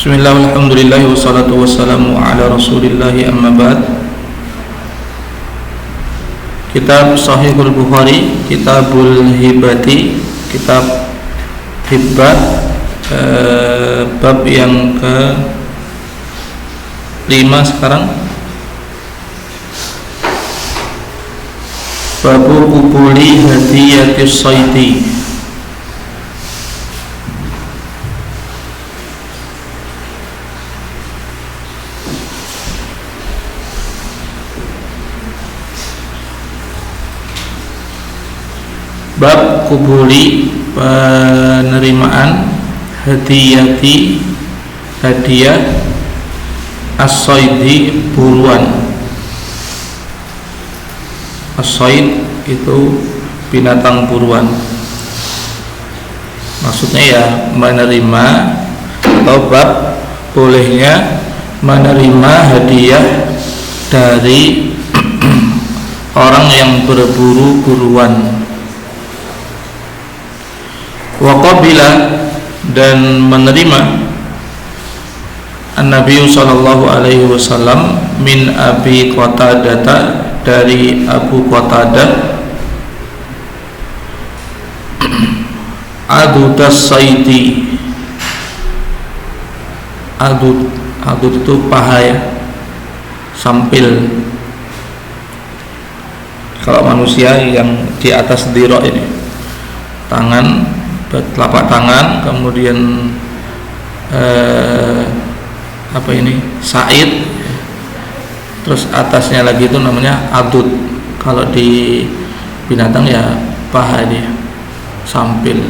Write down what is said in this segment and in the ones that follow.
Bismillah, alhamdulillah, wassalatu wassalamu ala rasulillahi, amma ba'd. Kitab Sahihul Bukhari, Kitabul Hibati, Kitab Hibah, bab yang ke-5 sekarang. Babu kubuli hadiyatis sayti. Bab kubuli, penerimaan hadiyati, hadiah, as-saidi, buruan. As-said itu binatang buruan. Maksudnya ya menerima, atau bab bolehnya menerima hadiah dari orang yang berburu buruan. Wa qabila, dan menerima An-Nabi sallallahu alaihi wasallam min Abi Qatadah, dari Abu Qatadah, adudas sayti. Adud itu paha ya, sampil. Kalau manusia yang di atas dirok ini, tangan, telapak tangan, kemudian said, terus atasnya lagi itu namanya adud. Kalau di binatang ya paha dia, sampil.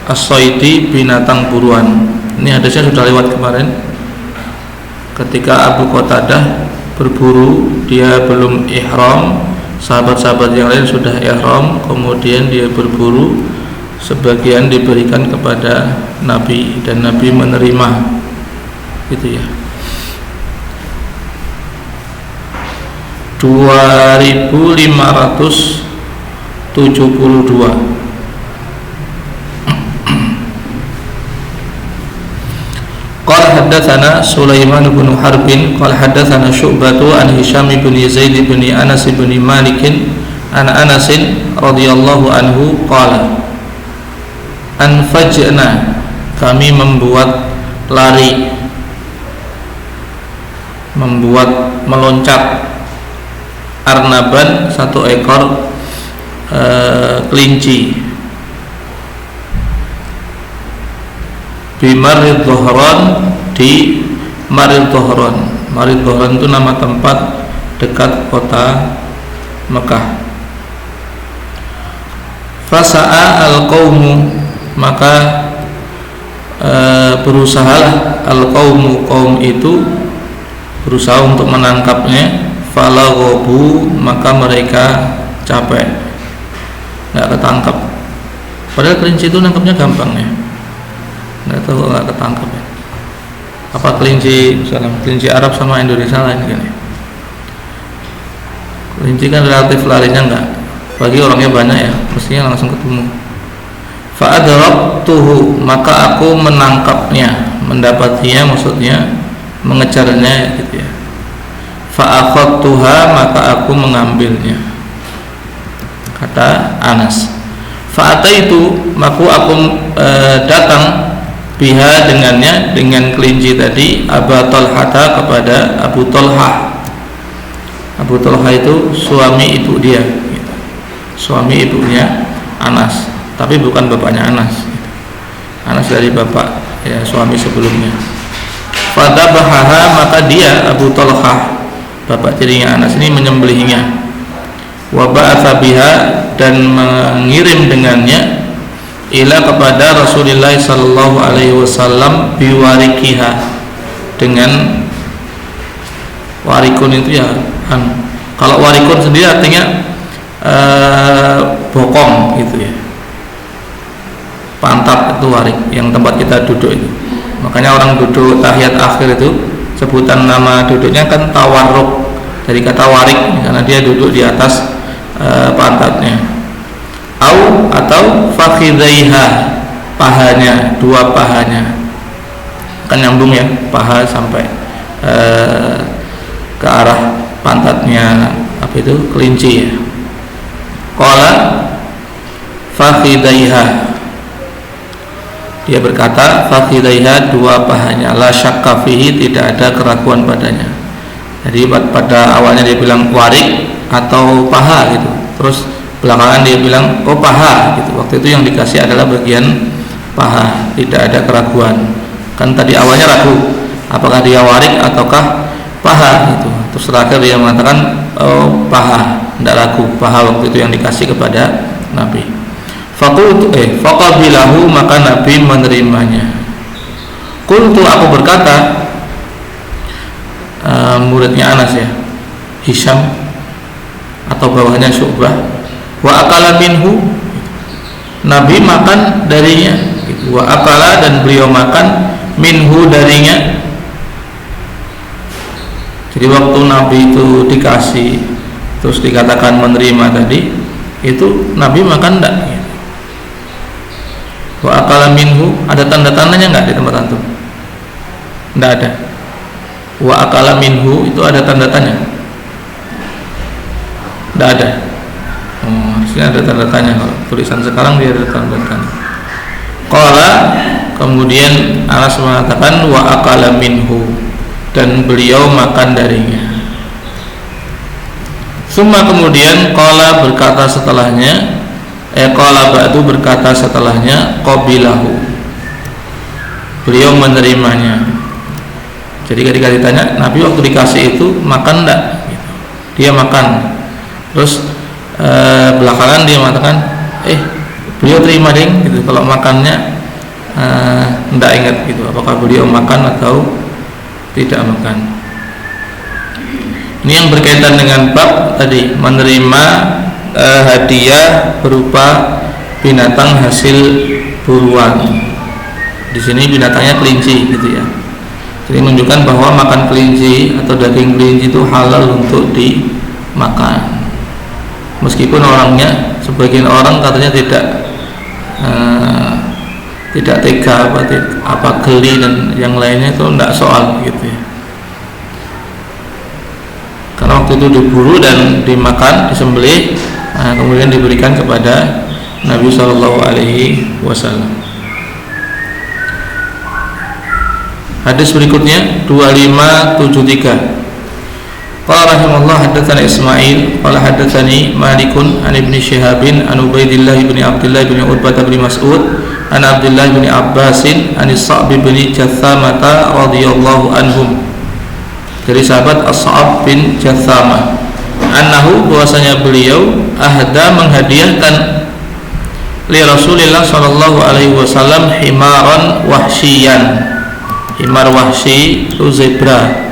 As-saidi, binatang buruan. Ini hadisnya sudah lewat kemarin. Ketika Abu Qatadah berburu, dia belum ihram, sahabat-sahabat yang lain sudah ihram, kemudian dia berburu, sebagian diberikan kepada Nabi dan Nabi menerima, gitu ya. 2572. Qala haddatsana Sulaiman bin Harbin qala haddatsana Syu'batu an Hisham bin Zaid bin Anas bin Malik an Anas radhiyallahu anhu qala anfajna, kami membuat lari, membuat meloncat, arnaban, satu ekor kelinci, bimarid Dhahran, di Marid Dhahran. Marid Dhahran itu nama tempat dekat kota Mekah. Fasa'a al-qaumu, maka berusahalah al-qaumu, kaum itu berusaha untuk menangkapnya. Falaghabu, maka mereka capek, nggak ketangkap. Padahal kelinci itu nangkapnya gampang ya, nggak tahu nggak ketangkap ya. Apa kelinci, misalnya kelinci Arab sama Indonesia lain kan ya. Kelinci kan relatif larinya nggak, bagi orangnya banyak ya, mestinya langsung ketemu. Fa'adraktuhu, maka aku menangkapnya, mendapatinya, maksudnya mengejarnya gitu ya. Fa'akhadtuha, maka aku mengambilnya, kata Anas. Fa'ataitu, maka aku datang biha, dengannya, dengan kelinci tadi, Abu Talhata, kepada Abu Talhah. Abu Talhah itu suami ibu dia gitu. Suami ibunya Anas, tapi bukan bapaknya Anas. Anas dari bapak ya, suami sebelumnya. Fadabahaha, maka dia Abu Talhah, bapak tirinya Anas ini, menyembelihnya. Wa ba'atha biha, dan mengirim dengannya, ila, kepada Rasulullah sallallahu alaihi wasallam, biwarikiha, dengan warikun itu ya kalau warikun sendiri artinya bokong gitu ya, pantat itu warik, yang tempat kita duduk itu. Makanya orang duduk tahiyat akhir itu sebutan nama duduknya kan tawarruk, dari kata warik, karena dia duduk di atas pantatnya. Atau fakhidaiha, pahanya, dua pahanya. kan nyambung ya, paha sampai ke arah pantatnya apa itu, kelinci ya. Qala fakhidaiha, dia berkata fakhidaiha, dua pahanya, la syakka fihi, tidak ada keraguan padanya. Jadi pada awalnya dia bilang warik atau paha gitu, terus belakangan dia bilang oh paha gitu. Waktu itu yang dikasih adalah bagian paha, tidak ada keraguan. Kan tadi awalnya ragu apakah dia warik ataukah paha gitu. Terus terakhir dia mengatakan oh paha, tidak ragu, paha waktu itu yang dikasih kepada Nabi. Faqabilahu, maka Nabi menerimanya. Qultu, aku berkata, muridnya Anas ya, Hisham atau bawahnya Syu'bah, wa akala minhu, Nabi makan darinya, wa akala, dan beliau makan minhu, darinya. Jadi waktu Nabi itu dikasih terus dikatakan menerima tadi, itu Nabi makan enggak gitu. Wa akala minhu, ada tanda-tandanya enggak di tempat antum? Enggak ada. Wa akala minhu itu ada tanda-tanya? Enggak ada. Harusnya ada tanda-tanya. Kalau tulisan sekarang dia ada tanda-tanya. Qala, kemudian Anas mengatakan wa akala minhu, dan beliau makan darinya. Summa, kemudian qala, berkata setelahnya, qala ba'du, berkata setelahnya, qabilahu, beliau menerimanya. Jadi ketika ditanya Nabi waktu dikasih itu makan enggak gitu, dia makan. Terus belakangan dia mengatakan beliau terima ding gitu. Kalau makannya enggak ingat gitu, apakah beliau makan atau tidak makan. Ini yang berkaitan dengan bab tadi, menerima hadiah berupa binatang hasil buruan. Di sini binatangnya kelinci gitu ya. Jadi menunjukkan bahwa makan kelinci atau daging kelinci itu halal untuk dimakan. Meskipun orangnya, sebagian orang katanya tidak tega apa geli dan yang lainnya, itu tidak soal gitu ya. Karena waktu itu diburu dan dimakan, disembelih, kemudian diberikan kepada Nabi SAW. Hadis berikutnya 2573. Qala rahimahullah, haddatsana Ismail qala haddatsani Malikun an Ibnu Syihabin an Ubaidillah bin Abdullah bin Utbah bin Mas'ud an Abdullah bin Abbasin an As-Sa'b bin Jathamah radhiyallahu anhum, dari sahabat As-Sa'b bin Jathamah, annahu, bahwasanya beliau ahda, menghadiahkan li Rasulillah sallallahu alaihi wasallam himaran wahsyian, himar wahsyi itu zebra,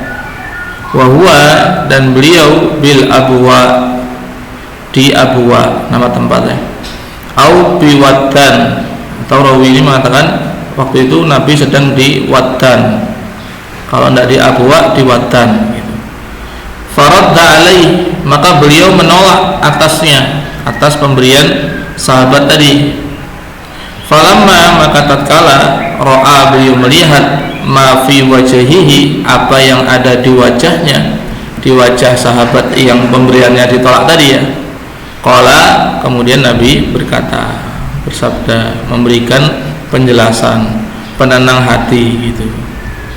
wa huwa, dan beliau bil abwa, di Abwa nama tempatnya, au bi Waddan, atau rawi ini mengatakan waktu itu Nabi sedang di Waddan, kalau tidak di Abwa, di Waddan gitu. Faradda alaih, maka beliau menolak atasnya, atas pemberian sahabat tadi. Falamma, maka tatkala ro'a, beliau melihat ma fi wajhihi, apa yang ada di wajahnya, di wajah sahabat yang pemberiannya ditolak tadi ya. Qala, kemudian Nabi berkata, bersabda, memberikan penjelasan, penenang hati gitu.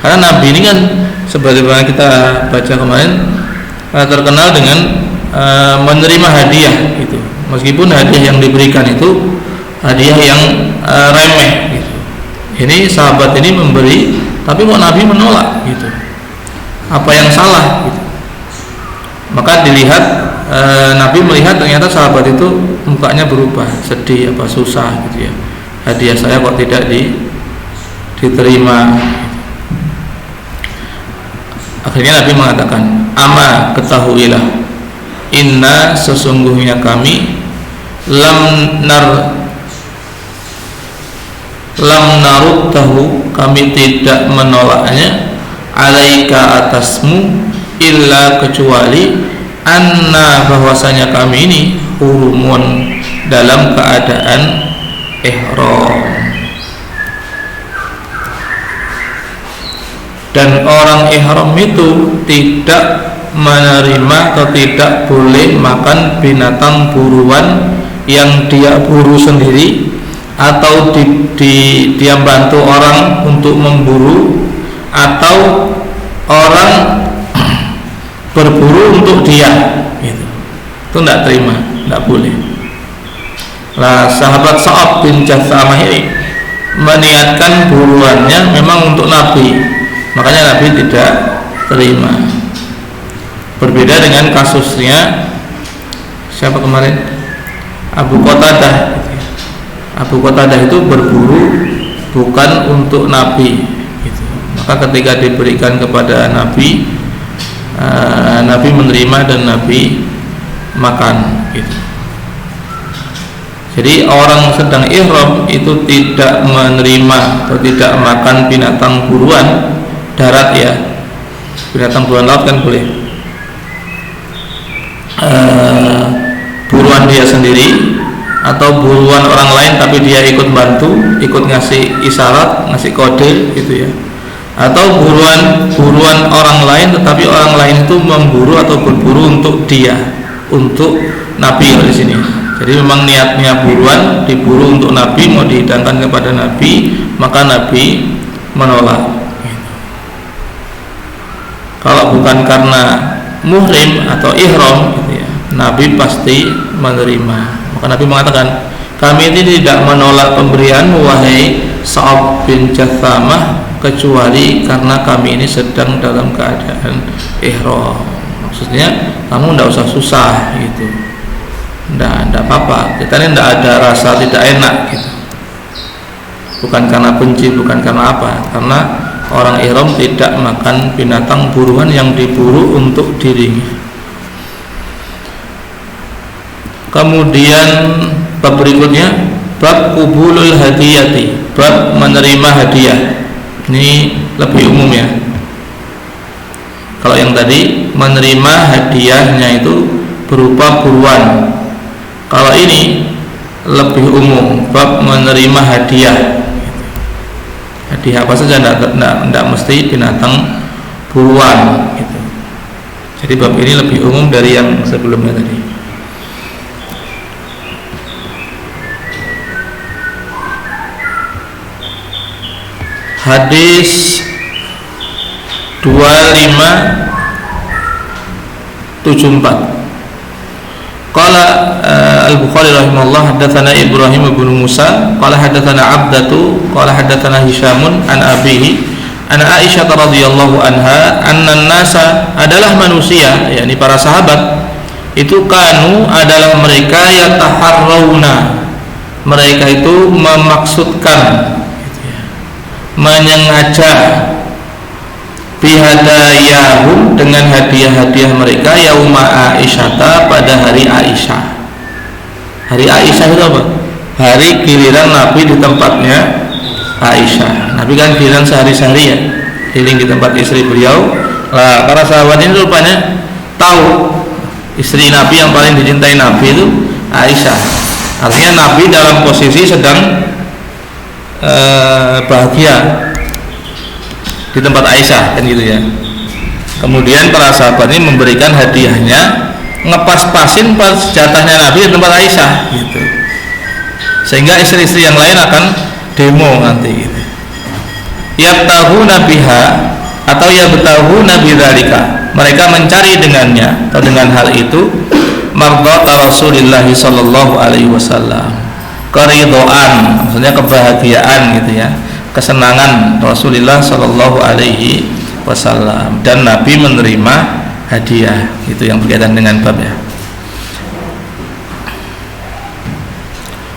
Karena Nabi ini kan sebagaimana kita baca kemarin terkenal dengan menerima hadiah gitu. Meskipun hadiah yang diberikan itu hadiah yang remeh gitu. Ini sahabat ini memberi, tapi kok Nabi menolak gitu. Apa yang salah gitu. Maka dilihat, Nabi melihat ternyata sahabat itu mukanya berubah, sedih apa susah gitu ya. Hadiah saya kok tidak diterima. Akhirnya Nabi mengatakan, ama, ketahuilah, inna, sesungguhnya kami, lam naruddahu, kami tidak menolaknya, alaika, atasmu, illa, kecuali, anna, bahwasanya kami ini hurumun, dalam keadaan ihram. Dan orang ihram itu tidak menerima atau tidak boleh makan binatang buruan yang dia buru sendiri atau dia bantu orang untuk memburu, atau orang berburu untuk dia, gitu. Itu tidak terima, tidak boleh. Lah sahabat Sa'ab bin Jathamah ini meniatkan buruannya memang untuk Nabi, makanya Nabi tidak terima. Berbeda dengan kasusnya siapa kemarin? Abu Qatadah. Abu Qatadah itu berburu bukan untuk Nabi, gitu. Maka ketika diberikan kepada Nabi, Nabi menerima dan Nabi makan, gitu. Jadi orang sedang ihram itu tidak menerima atau tidak makan binatang buruan darat, ya. Binatang buruan laut kan boleh. Buruan dia sendiri atau buruan orang lain tapi dia ikut bantu, ikut ngasih isyarat, ngasih kode, gitu ya. Atau buruan orang lain tetapi orang lain itu memburu atau berburu untuk dia, untuk Nabi di sini. Jadi memang niatnya buruan, diburu untuk Nabi, mau dihidangkan kepada Nabi, maka Nabi menolak. Kalau bukan karena muhrim atau ihram, gitu ya, Nabi pasti menerima. Maka Nabi mengatakan, kami ini tidak menolak pemberianmu wahai Sa'ab bin Jathamah, kecuali karena kami ini sedang dalam keadaan ihram. Maksudnya kamu tidak usah susah, gitu. Tidak apa-apa. Kita ini tidak ada rasa tidak enak, gitu. Bukan karena benci, bukan karena apa, karena orang ihram tidak makan binatang buruan yang diburu untuk dirinya. Kemudian bab berikutnya, bab kubulul hadiyati, bab menerima hadiah. Ini lebih umum, ya. Kalau yang tadi menerima hadiahnya itu berupa buruan. Kalau ini lebih umum, bab menerima hadiah. Hadiah apa saja, tidak mesti binatang buruan, gitu. Jadi bab ini lebih umum dari yang sebelumnya tadi. Hadis 2574. Qala Al-Bukhari rahimahullah, haddatsana Ibrahim bin Musa qala haddatsana Abdatu qala haddatsana Hisyamun an abihi an Aisyah radhiyallahu anha anna nasa adalah manusia, yakni para sahabat itu, kanu adalah mereka, yataharrauna, mereka itu memaksudkan, menyengaja, bihadayahum, dengan hadiah-hadiah mereka, yauma Aisyata, pada hari Aisyah. Hari Aisyah itu apa? Hari giliran Nabi di tempatnya Aisyah. Nabi kan giliran sehari-sehari, ya, keliling di tempat istri beliau. Nah, para sahabat ini rupanya tahu istri Nabi yang paling dicintai Nabi itu Aisyah. Artinya Nabi dalam posisi sedang bahagia di tempat Aisyah, kan gitu, ya. Kemudian para sahabat ini memberikan hadiahnya, ngepas-pasin pas jatahnya Nabi di tempat Aisyah, gitu. Sehingga istri-istri yang lain akan demo nanti, gitu. Yabtahuna biha atau yabtahuna bidzalika, mereka mencari dengannya atau dengan hal itu mardhata Rasulillah sallallahu alaihi wasallam, keridhaan, maksudnya kebahagiaan, gitu ya, kesenangan Rasulullah Shallallahu Alaihi Wasallam, dan Nabi menerima hadiah. Itu yang berkaitan dengan bab, ya.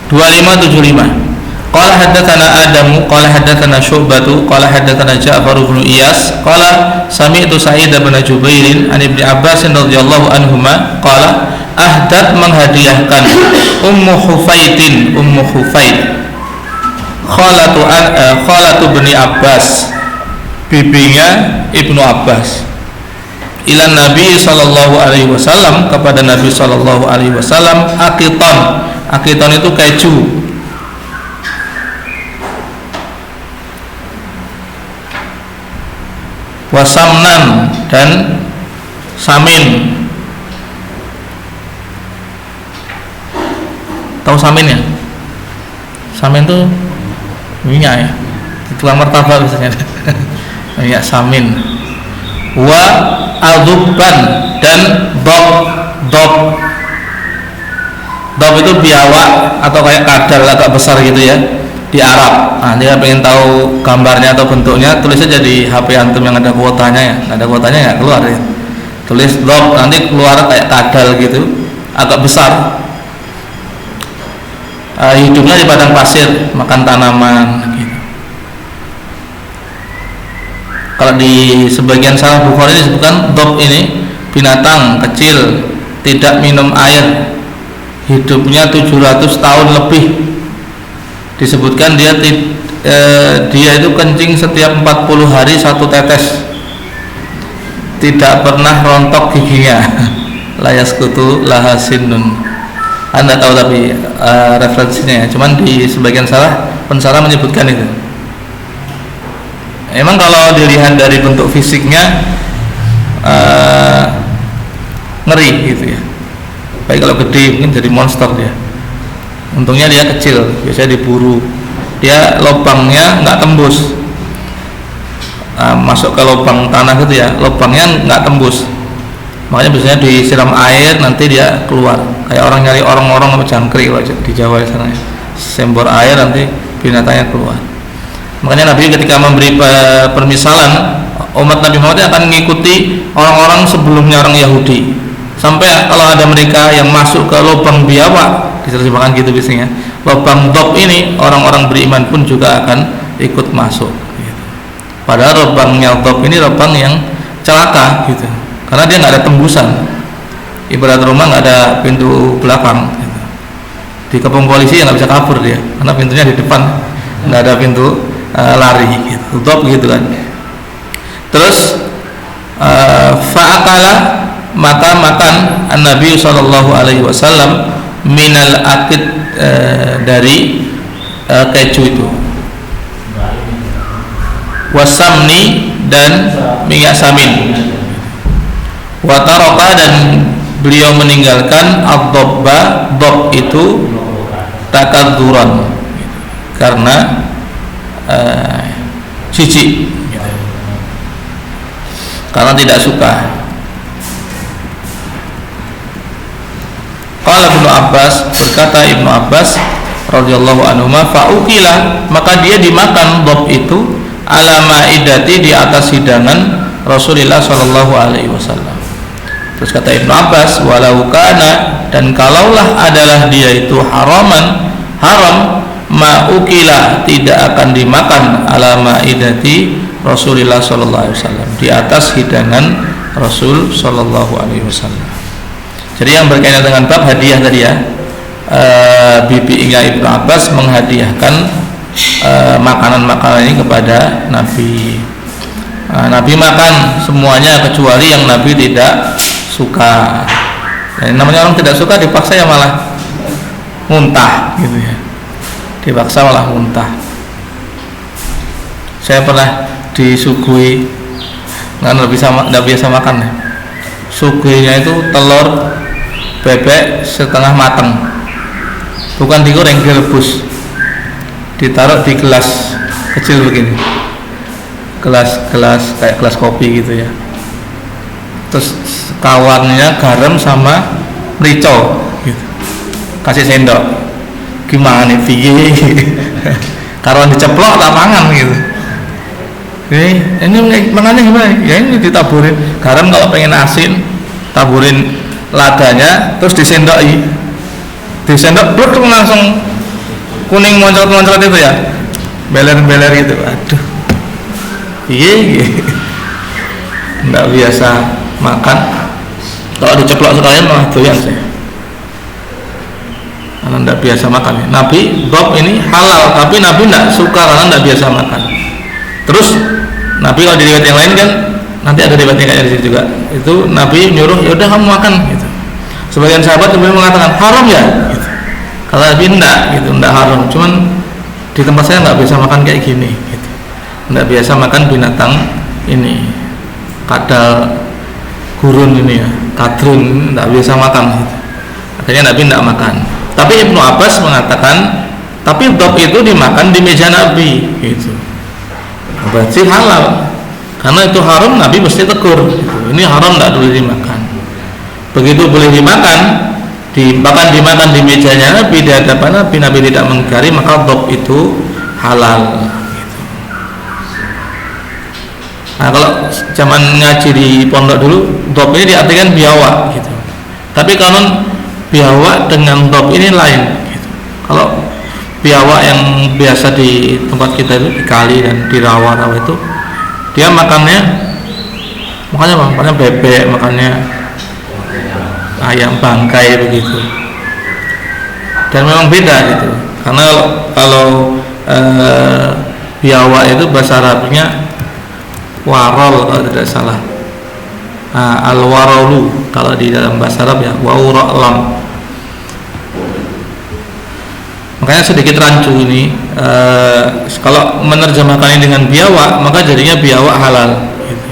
2575. Qala haddatsana Adamu qala haddatsana Syu'batu qala haddatsana Ja'far bin Iyas qala sami'tu Sa'id bin Jubair an Ibnu Abbas radhiyallahu anhuma qala ahdat, menghadiahkan Ummu Hufaid Khalatu bin Abbas, bibinya Ibnu Abbas, ilan Nabi sallallahu alaihi wasallam, kepada Nabi sallallahu alaihi wasallam, aqiton itu keju. wasamnan dan samin. Tahu samin ya? Samin itu minyak ya, di tukang martabak biasanya. Minyak samin. Wa adubban dan dob itu biawak atau kayak kadal agak besar gitu ya di Arab. Nah, dia pengen tahu gambarnya atau bentuknya, tulis aja di HP antum yang ada kuotanya ya. Nggak ada kuotanya nggak keluar ya. Tulis dob, nanti keluar kayak kadal gitu, agak besar. Hidupnya di padang pasir, makan tanaman gitu. Kalau di sebagian Sahih Bukhari disebutkan dob ini binatang kecil, tidak minum air, hidupnya 700 tahun lebih. Disebutkan dia itu kencing setiap 40 hari 1 tetes, tidak pernah rontok giginya. Layas kutu lahasinnun. Anda tahu tapi referensinya ya, cuman di sebagian pensarah menyebutkan itu. Emang kalau dilihat dari bentuk fisiknya ngeri gitu ya. Baik kalau gede mungkin jadi monster dia. Untungnya dia kecil, biasanya diburu. Dia lubangnya nggak tembus, masuk ke lubang tanah gitu ya, lubangnya nggak tembus. Makanya biasanya disiram air nanti dia keluar. Kayak orang nyari orang-orang sama jangkrik di Jawa sana. Sembor air nanti binatangnya keluar. Makanya Nabi ketika memberi permisalan, umat Nabi Muhammad akan mengikuti orang-orang sebelumnya, orang Yahudi. Sampai kalau ada mereka yang masuk ke lubang biawak, diterjemahkan gitu biasanya, lubang dob ini orang-orang beriman pun juga akan ikut masuk gitu. Padahal lubangnya dob ini lubang yang celaka gitu, karena dia nggak ada tembusan. Ibarat rumah nggak ada pintu belakang gitu. Dikepung polisi ya nggak bisa kabur dia, karena pintunya di depan, nggak ada pintu lari gitu. Dob gitu kan. Terus fa'akala, maka makan Nabi Shallallahu Alaihi Wasallam minal akid, dari keju itu, wasamni dan minyak samin, wataroka dan beliau meninggalkan ad-dobba, dob itu takadzuran karena jijik, karena tidak suka. Qala Ibnu Abbas, berkata Ibnu Abbas radhiyallahu anhu, fa'ukila, maka dia dimakan dob itu ala maidati, di atas hidangan Rasulullah sallallahu alaihi wasallam. Terus kata Ibnu Abbas, walau kana, dan kalaulah adalah dia itu haram, ma'ukila, tidak akan dimakan ala maidati Rasulullah sallallahu alaihi wasallam, di atas hidangan Rasul sallallahu alaihi wasallam. Jadi yang berkaitan dengan bab hadiah tadi ya, Bibi Inga Ibnu Abbas menghadiahkan makanan-makanan ini kepada Nabi. Nabi makan semuanya kecuali yang Nabi tidak suka. Dan namanya orang tidak suka dipaksa ya malah muntah gitu ya, dipaksa malah muntah. Saya pernah disuguhi, nggak biasa makan ya. Suguhinya itu telur bebek setengah matang, bukan digoreng, direbus, ditaruh di gelas kecil begini, gelas kayak gelas kopi gitu ya. Terus kawannya garam sama merica gitu, kasih sendok. Gimana nih piye? Karuan diceplok tak mangan gitu. Ini mangannya gimana? Ya ini ditaburin garam, kalau pengen asin taburin ladanya, terus disendok blok langsung kuning moncot-moncot itu ya, beler-beler gitu. Aduh, iya, nggak biasa makan. Kalau diceplok sekalian malah doyan saya, karena nggak biasa makan. Nabi dob ini halal, tapi Nabi nggak suka karena nggak biasa makan. Terus Nabi kalau di riwayat yang lain kan, nanti ada riwayatnya kayak di situ juga, itu Nabi nyuruh, yaudah kamu makan gitu. Sebagian sahabat kemudian mengatakan haram ya gitu. Kalau Nabi enggak haram, cuman di tempat saya nggak biasa makan kayak gini gitu, nggak biasa makan binatang ini. kadal gurun ini ya, kadrun, tidak biasa makan gitu. Akhirnya Nabi tidak makan. Tapi Ibnu Abbas mengatakan, tapi dop itu dimakan di meja Nabi gitu. Berarti halal, karena itu haram Nabi mesti tegur gitu. Ini haram, tidak boleh dimakan. Begitu boleh dimakan, bahkan dimakan di mejanya Nabi, di hadapan Nabi, Nabi tidak mengingkari, maka dop itu halal gitu. Nah, kalau zaman ngaji di pondok dulu, dop ini diartikan biawak gitu. Tapi konon biawak dengan dop ini lain gitu. Kalau biawak yang biasa di tempat kita itu, di kali dan di rawa-rawa itu, dia makannya apa? Makannya bebek, makannya ayam bangkai begitu. Dan memang beda gitu. Karena kalau biawak itu bahasa Arabnya warol kalau tidak salah. Al-warolu kalau di dalam bahasa Arab ya, waurolam. Makanya sedikit rancu ini. Kalau menerjemahkan ini dengan biawak, maka jadinya biawak halal gitu.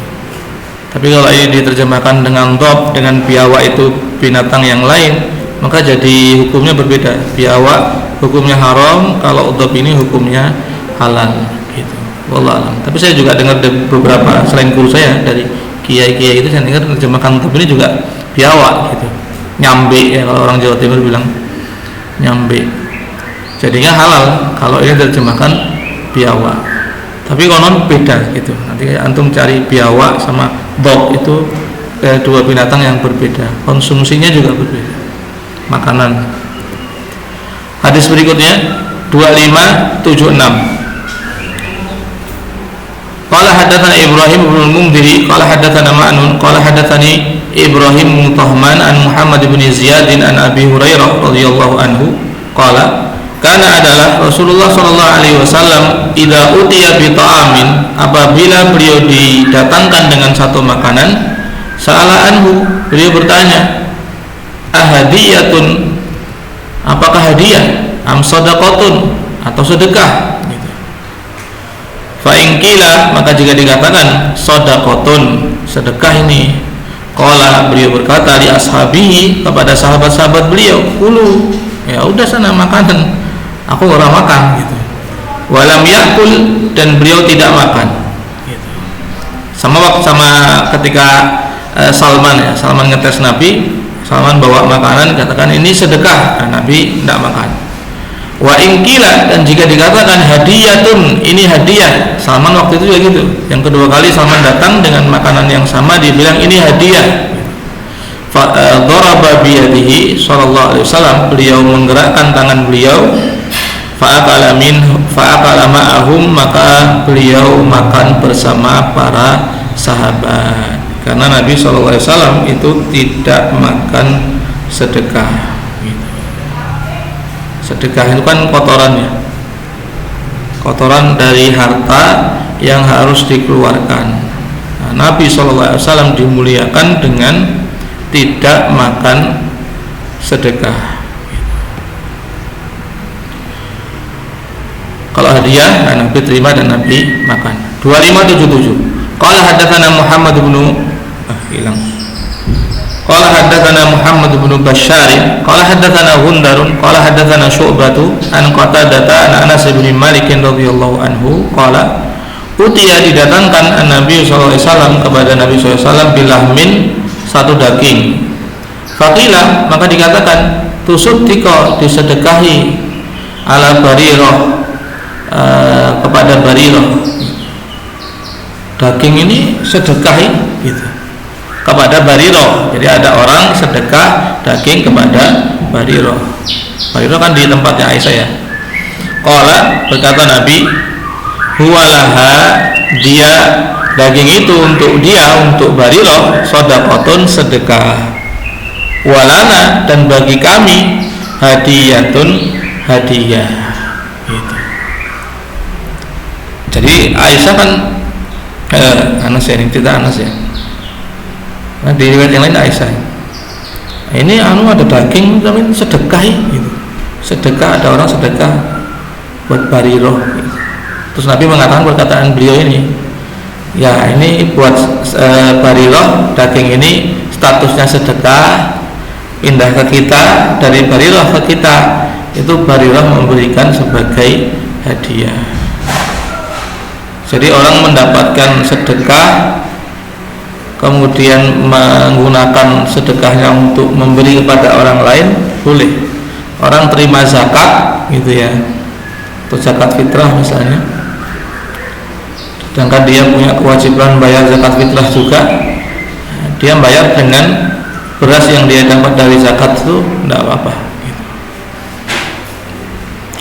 Tapi kalau ini diterjemahkan dengan dob, dengan biawak itu binatang yang lain, maka jadi hukumnya berbeda. Biawak hukumnya haram, kalau dob ini hukumnya halal gitu. Wallahu a'lam. Tapi saya juga dengar dari beberapa selain guru saya, dari kiai-kiai itu saya dengar terjemahkan dob ini juga biawak gitu. Nyambe ya, kalau orang Jawa Timur bilang nyambe. Jadinya halal kalau ini terjemahkan biawak. Tapi konon beda gitu. Nanti antum cari biawak sama dob itu dua binatang yang berbeda. Konsumsinya juga berbeda. Makanan. Hadis berikutnya 2576. Qala hadatsana Ibrahim bin al-Mundhiri qala hadatsana Ma'nun qala hadatsani Ibrahim bin Tahman an Muhammad bin Ziyad an Abi Hurairah radhiyallahu anhu qala kana adalah Rasulullah sallallahu alaihi wasallam idza utiya bi ta'amin, apabila beliau didatangkan dengan satu makanan, sa'ala anhu, beliau bertanya, ahadiyatun, apakah hadiah, am sadaqatun, atau sedekah gitu. Fa in qila, maka jika dikatakan sadaqatun, sedekah ini, qala, beliau berkata li ashabihi, kepada sahabat-sahabat beliau, kulu, ya udah sana makanan, aku orang makan gitu. Walam yakul, dan beliau tidak makan gitu. Sama ketika Salman ya, Salman ngetes Nabi, Salman bawa makanan, katakan ini sedekah, nah, Nabi tidak makan. Wa ingkila, dan jika dikatakan hadiyatun, ini hadiah, Salman waktu itu juga gitu. Yang kedua kali Salman datang dengan makanan yang sama, dibilang ini hadiah. Daraba biyadihi sallallahu alaihi wasallam, beliau menggerakkan tangan beliau, fa'akala ma'ahum, maka beliau makan bersama para sahabat. Karena Nabi sallallahu alaihi wasallam itu tidak makan sedekah. Sedekah itu kan kotorannya, kotoran dari harta yang harus dikeluarkan. Nah, Nabi sallallahu alaihi wasallam dimuliakan dengan tidak makan sedekah. Kalau hadiah, Nabi terima dan Nabi makan. 2577. Qala hadatsana Muhammad bin hilang. Qala hadatsana Muhammad bin Bashar, qala hadatsana Gundarun, qala hadatsana Syu'batu an Qatadah an Anas bin Malik radhiyallahu anhu qala utiya, didatangkan Nabi sallallahu alaihi wasallam kepada Nabi sallallahu alaihi wasallam bilahmin, satu daging. Faqila, maka dikatakan tusuddiqa, disedekahi, ala Barirah, kepada Barirah, daging ini sedekahi gitu kepada Barirah. Jadi ada orang sedekah daging kepada Barirah. Barirah kan di tempatnya Aisyah ya. Qala, berkata Nabi, huwalaha, dia, daging itu untuk dia, untuk Barirah, shadaqatun, sedekah, walana, dan bagi kami, hadiyatun, hadiah gitu. Jadi Aisyah kan Anas ya, ini tidak Anas ya. Nah, di riwayat yang lain Aisyah. Ini ada daging tapi sedekah gitu. Sedekah, ada orang sedekah buat Barirah gitu. Terus Nabi mengatakan perkataan beliau ini, Ya, ini buat Barirah, daging ini statusnya sedekah, pindah ke kita, dari Barirah ke kita, itu Barirah memberikan sebagai hadiah. Jadi orang mendapatkan sedekah kemudian menggunakan sedekahnya untuk memberi kepada orang lain boleh. Orang terima zakat gitu ya, atau zakat fitrah misalnya, sedangkan dia punya kewajiban bayar zakat fitrah juga, dia bayar dengan beras yang dia dapat dari zakat itu tidak apa-apa gitu.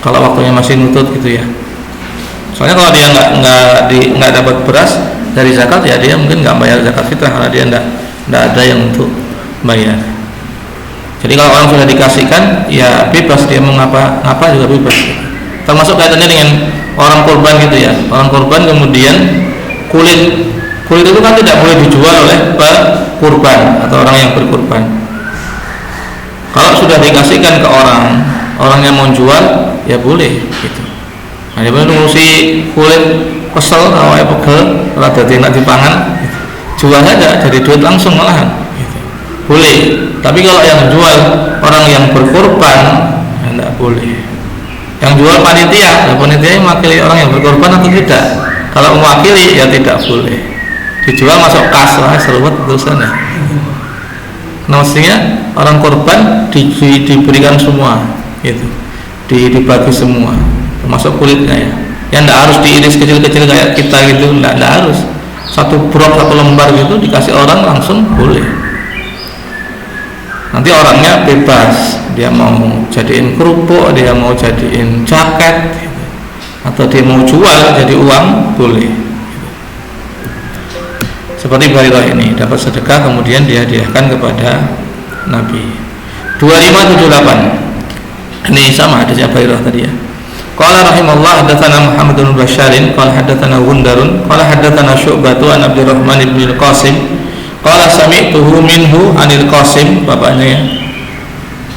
Kalau waktunya masih nutut gitu ya. Soalnya kalau dia nggak dapat beras dari zakat, ya dia mungkin nggak bayar zakat fitrah karena dia nggak ada yang untuk bayar. Jadi kalau orang sudah dikasihkan, ya bebas dia mau ngapa juga bebas. Termasuk kaitannya dengan orang kurban gitu ya. Orang kurban kemudian kulit itu kan tidak boleh dijual oleh kurban atau orang yang berkurban. Kalau sudah dikasihkan ke orang yang mau jual, ya boleh gitu. Nah, dia ngurusi kulit kesel, awalnya pegel, kalau ada nak dipangan, jual saja jadi duit langsung malahan gitu. Boleh. Tapi kalau yang jual orang yang berkorban, ya tidak boleh. Yang jual panitia mewakili orang yang berkorban atau tidak. Kalau mewakili, ya tidak boleh. Dijual masuk kas, seruat terusan ya. Nah, mestinya orang korban diberikan semua, gitu, dibagi semua, termasuk kulitnya ya. Yang tidak harus diiris kecil-kecil kayak kita gitu, tidak harus. Satu brok, satu lembar gitu dikasih orang langsung boleh. Nanti orangnya bebas, dia mau jadiin kerupuk, dia mau jadiin jaket, atau dia mau jual jadi uang, boleh. Seperti Barirah ini dapat sedekah kemudian dihadiahkan kepada Nabi. 2578. Ini sama hadisnya Barirah tadi ya. Qala rahimallahu hadatsana Muhammad bin Basharin qala hadatsana Gundarun qala hadatsana Syu'batu an Abdurrahman bin Al-Qasim qala sami'tuhu minhu anil Qasim, bapaknya ya,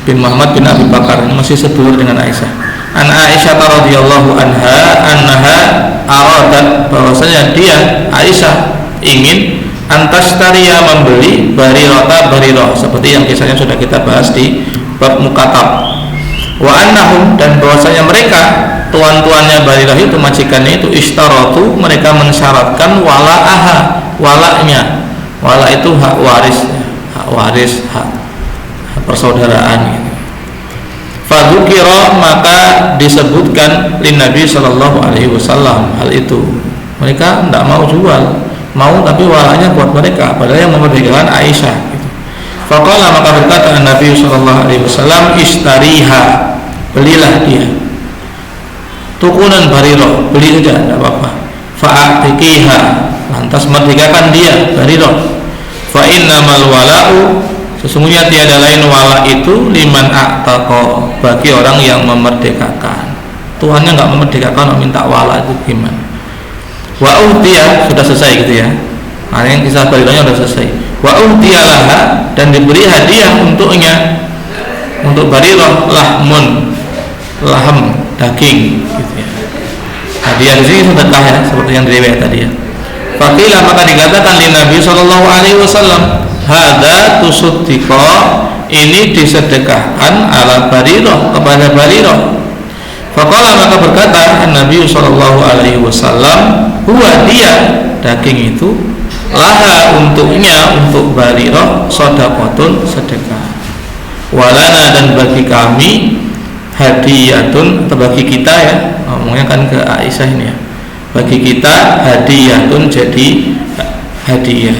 bin Muhammad bin Abi Bakar, ini masih sedulur dengan Aisyah. An Aisyah radhiyallahu annaha aradat, bahwasanya dia Aisyah ingin antastariya membeli Barirah, seperti yang kisahnya sudah kita bahas di bab Mukatab. Wa annahum, dan bahwasanya mereka tuan-tuannya Barirah itu, majikannya itu, istaratu, mereka mensyaratkan wala'aha, walaknya. Wala itu hak waris, hak persaudaraan gitu. Fadzukira, maka disebutkan lin Nabi sallallahu alaihi wasallam hal itu. Mereka tidak mau jual, mau tapi walanya buat mereka, padahal yang memerdekakan Aisyah gitu. Faqala, maka berkata Nabi sallallahu alaihi wasallam, istariha, belilah dia. Tukunan Barirah, beli saja tidak apa-apa. Fa'atiqiha, lantas merdekakan dia Barirah. Fa innamal wala'u, sesungguhnya tiada lain wala itu liman a'taqa, bagi orang yang memerdekakan. Tuhannya enggak memerdekakan, minta wala itu gimana? Wa uhtiya, sudah selesai gitu ya. Nah, yang kisah Barirahnya sudah selesai. Wa uhtiya laha, dan diberi hadiah untuknya, untuk Barirah, lahm, daging gitu ya. Hadiah di sini sedekah ya, seperti yang diriwayat tadi ya. Faqila, maka dikatakan di Nabi sallallahu alaihi wasallam, hadza tusuddiqa, ini disedekahkan ala Barirah, kepada Barirah. Faqala, maka berkata Nabi sallallahu alaihi wasallam, huwa, dia, daging itu, laha, untuknya, untuk Barirah, shadaqatun, sedekah. Walana, dan bagi kami, hadiyatun, atau bagi kita ya, ngomongnya kan ke Aisyah ini ya, bagi kita hadiyatun, jadi hadiah.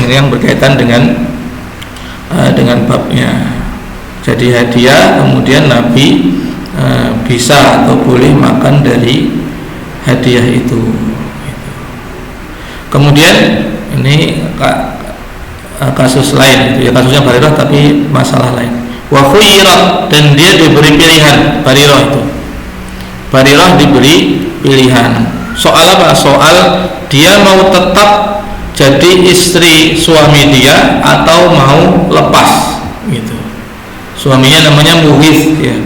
Ini yang berkaitan dengan babnya. Jadi hadiah, kemudian Nabi bisa atau boleh makan dari hadiah itu. Kemudian ini kasus lain, itu ya, kasusnya Barirah tapi masalah lain. Wa khuyyirat, dan dia diberi pilihan. Barirah diberi pilihan. Soal apa? Soal dia mau tetap jadi istri suami dia atau mau lepas gitu. Suaminya namanya Mughith ya.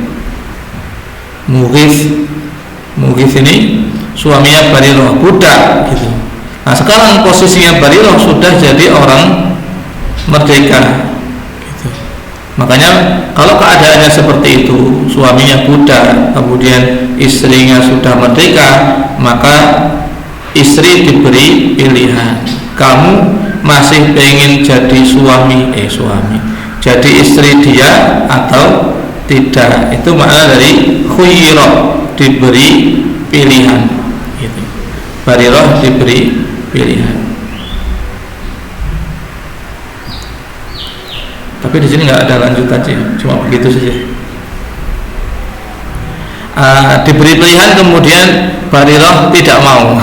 Mughith ini suaminya Barirah, budak gitu. Nah sekarang posisinya Barirah sudah jadi orang merdeka gitu. Makanya kalau keadaannya seperti itu, suaminya budak, kemudian istrinya sudah merdeka, maka istri diberi pilihan, kamu masih pengen jadi suami jadi istri dia atau tidak. Itu makna dari khuyyirah, diberi pilihan gitu. Barirah diberi pilihan. Tapi di sini nggak ada lanjutannya, cuma begitu saja. Diberi pilihan, kemudian Barirah tidak mau.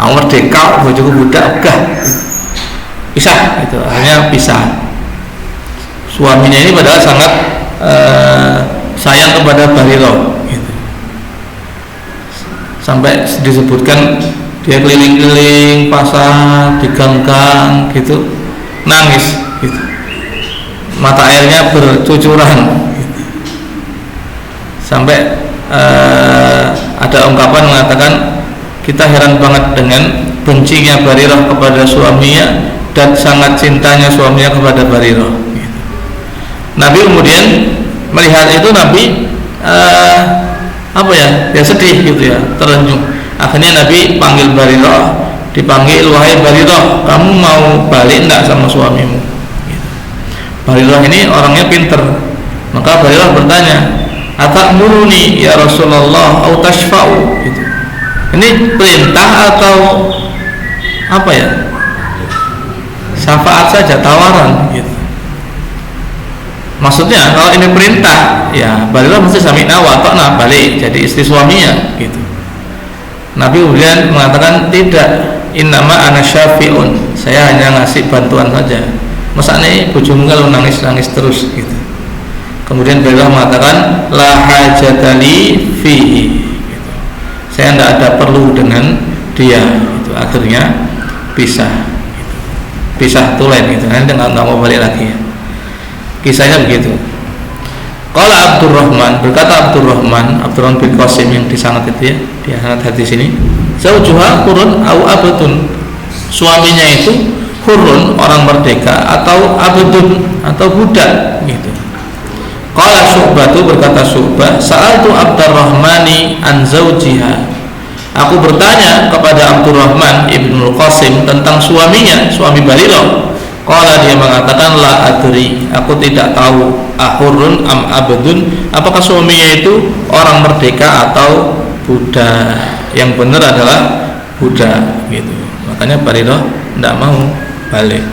Merdeka, bojoku budak, enggak. Pisah, itu akhirnya pisah. Suaminya ini padahal sangat sayang kepada Barirah. Gitu. Sampai disebutkan dia keliling-keliling pasar, di gang-gang, gitu, nangis. Gitu. Mata airnya bercucuran gitu. Sampai ada ungkapan mengatakan, kita heran banget dengan bencinya Barirah kepada suaminya dan sangat cintanya suaminya kepada Barirah gitu. Nabi kemudian melihat itu, Nabi dia sedih gitu ya, terenyuh. Akhirnya Nabi panggil Barirah, dipanggil, wahai Barirah, kamu mau balik enggak sama suamimu? Barirah ini orangnya pinter, maka Barirah bertanya, atamuruni ya Rasulullah au tashfa'u gitu. Ini perintah atau apa ya? Syafaat saja, tawaran gitu. Maksudnya kalau ini perintah, ya Barirah mesti sami'na wa ata'na, balik jadi istri suaminya gitu. Nabi kemudian mengatakan, tidak, innama ana syafi'un, saya hanya ngasih bantuan saja. Masa nih bojomu kalau nangis-nangis terus gitu. Kemudian Barirah mengatakan, la hajatali fihi gitu. Saya tidak ada perlu dengan dia gitu. Akhirnya pisah gitu. Pisah tulen gitu. Nanti nggak mau balik lagi ya. Kisahnya begitu. Qala Abdurrahman, berkata Abdurrahman bin Qasim yang di sanad itu ya, di sanad hadis ini, zaujuha hurun au abdun, suaminya itu hurun, orang merdeka, atau abdun, atau budak gitu. Qala Syu'bah, berkata Syu'bah, sa'altu Abdurrahmani an zaujiha, aku bertanya kepada Abdurrahman ibnu Qasim tentang suaminya, suami Barirah. Qala, dia mengatakan, la adri, aku tidak tahu, ahurun am abdun, apakah suaminya itu orang merdeka atau budak. Yang benar adalah budak gitu. Makanya Barirah tidak mau balik.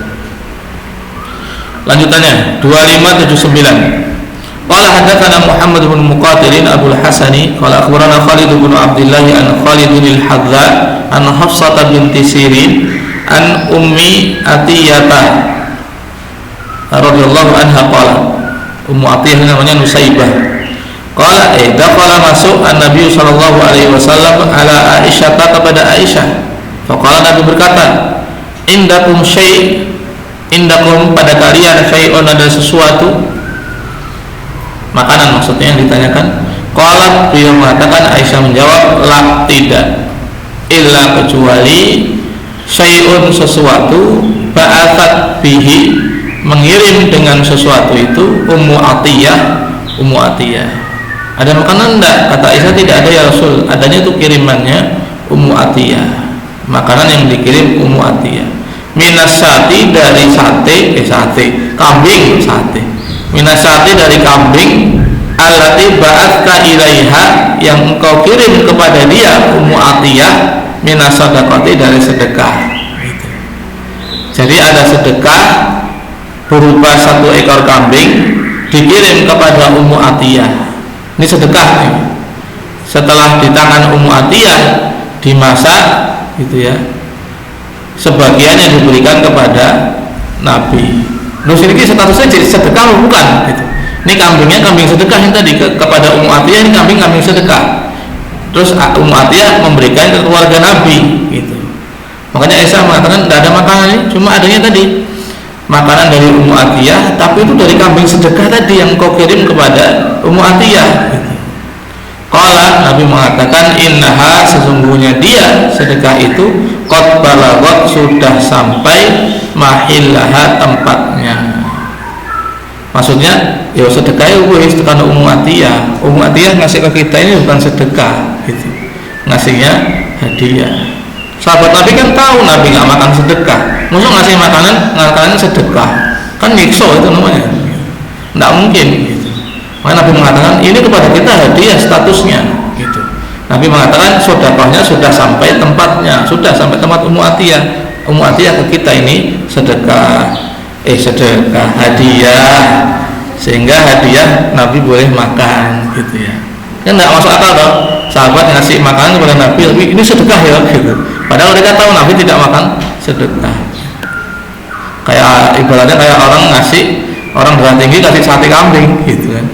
Lanjutannya 2579. Qala hadatsana Muhammad bin Muqatil Abul Hasani qala akhbarana Khalid bin Abdullah an Khalid bin Al-Hadza an Hafsah binti Sirin an Ummi Atiyah radhiyallahu anha qala, Ummu Atiyah namanya Nusaibah. Qala dakhala masuk an-Nabi sallallahu alaihi wasallam ala Aisyah, kepada Aisyah. Faqala, Nabi berkata, indakum indakum, pada kalian syai'un, ada sesuatu, makanan maksudnya yang ditanyakan. Qalat, beliau mengatakan, Aisyah menjawab, la, tidak, illa, kecuali syai'un, sesuatu, ba'athat bihi, mengirim dengan sesuatu itu, Ummu Atiyah. Ada makanan enggak? Kata Aisyah, tidak ada ya Rasul, adanya itu kirimannya Ummu Atiyah, makanan yang dikirim Ummu Atiyah. Minasati, dari kambing, minasati, dari kambing, allati ba'atka ilaiha, yang engkau kirim kepada dia, Ummu Atiyah, minasadaqati, dari sedekah. Jadi ada sedekah berupa 1 ekor kambing dikirim kepada Ummu Atiyah. Ini sedekah nih. Setelah di tangan Ummu Atiyah dimasak gitu ya, sebagian yang diberikan kepada Nabi. Terus ini statusnya jadi sedekah bukan gitu. Ini kambingnya kambing sedekah yang tadi kepada Ummu Atiyah, ini kambing sedekah. Terus Ummu Atiyah memberikan ke keluarga Nabi gitu. Makanya Aisyah mengatakan tidak ada makanan ini, cuma adanya tadi makanan dari Ummu Atiyah, tapi itu dari kambing sedekah tadi yang kau kirim kepada Ummu Atiyah gitu. Qala, Nabi Nabi mengatakan innaha, sesungguhnya dia sedekah itu qad balagot, sudah sampai mahillaha, tempatnya. Maksudnya ya sedekah wis tekan umum atiyah. Umum atiyah ngasih ke kita ini bukan sedekah gitu. Ngasihnya hadiah. Sahabat Nabi kan tahu Nabi nggak makan sedekah. Maksud ngasih makanan sedekah. Kan nyiksa itu namanya. Nggak mungkin gitu. Maka Nabi mengatakan ini kepada kita hadiah statusnya gitu. Nabi mengatakan sedekahnya sudah sampai tempatnya, sudah sampai tempat umum atiyah. Umum atiyah ke kita ini sedekah hadiah, sehingga hadiah Nabi boleh makan gitu ya. Kan nggak masuk akal dong sahabat ngasih makanan kepada Nabi tapi ini sedekah ya gitu, padahal mereka tahu Nabi tidak makan sedekah. Kayak ibaratnya kayak orang darah tinggi kasih sate kambing gitu kan,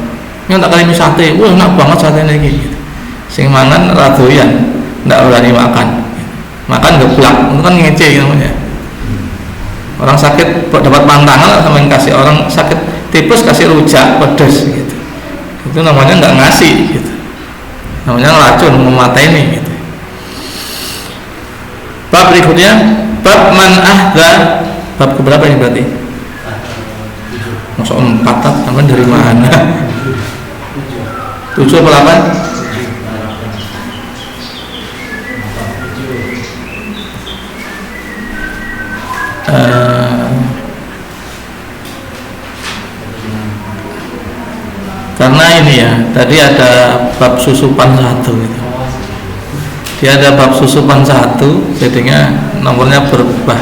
ini tak kali sate, wah enak banget sate ini gitu. Sing mangan radoyan nggak berani makan geblak, itu kan ngece namanya. Orang sakit dapat pantangan sama yang kasih orang sakit tipes kasih rujak pedes gitu, itu namanya nggak ngasih gitu, namanya racun, memateni gitu. Bab berikutnya bab man ahda, bab keberapa ini berarti? Masuk 4 teman dari mana? 7 atau 8? Karena ini ya tadi ada bab susupan 1 gitu. Dia ada bab susupan 1, jadinya nomornya berubah.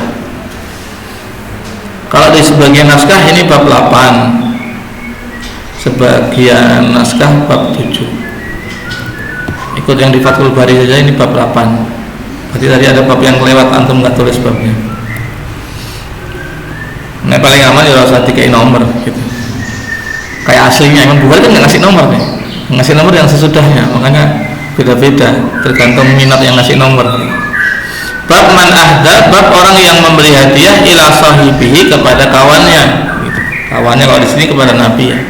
Kalau di sebagian naskah ini bab 8, sebagian naskah bab 7. Ikut yang di Fathul Bari saja, ini bab 8. Berarti tadi ada bab yang kelewat, antum nggak tulis babnya. Nah paling aman ya usah dikai nomor gitu. Kayak aslinya, Imam Bukhari kan nggak ngasih nomor nih, ngasih nomor yang sesudahnya, makanya beda-beda tergantung minat yang ngasih nomor. Bab man ahda, bab orang yang memberi hadiah ila sahibihi, kepada kawannya gitu. Kawannya kalau di sini kepada Nabi ya.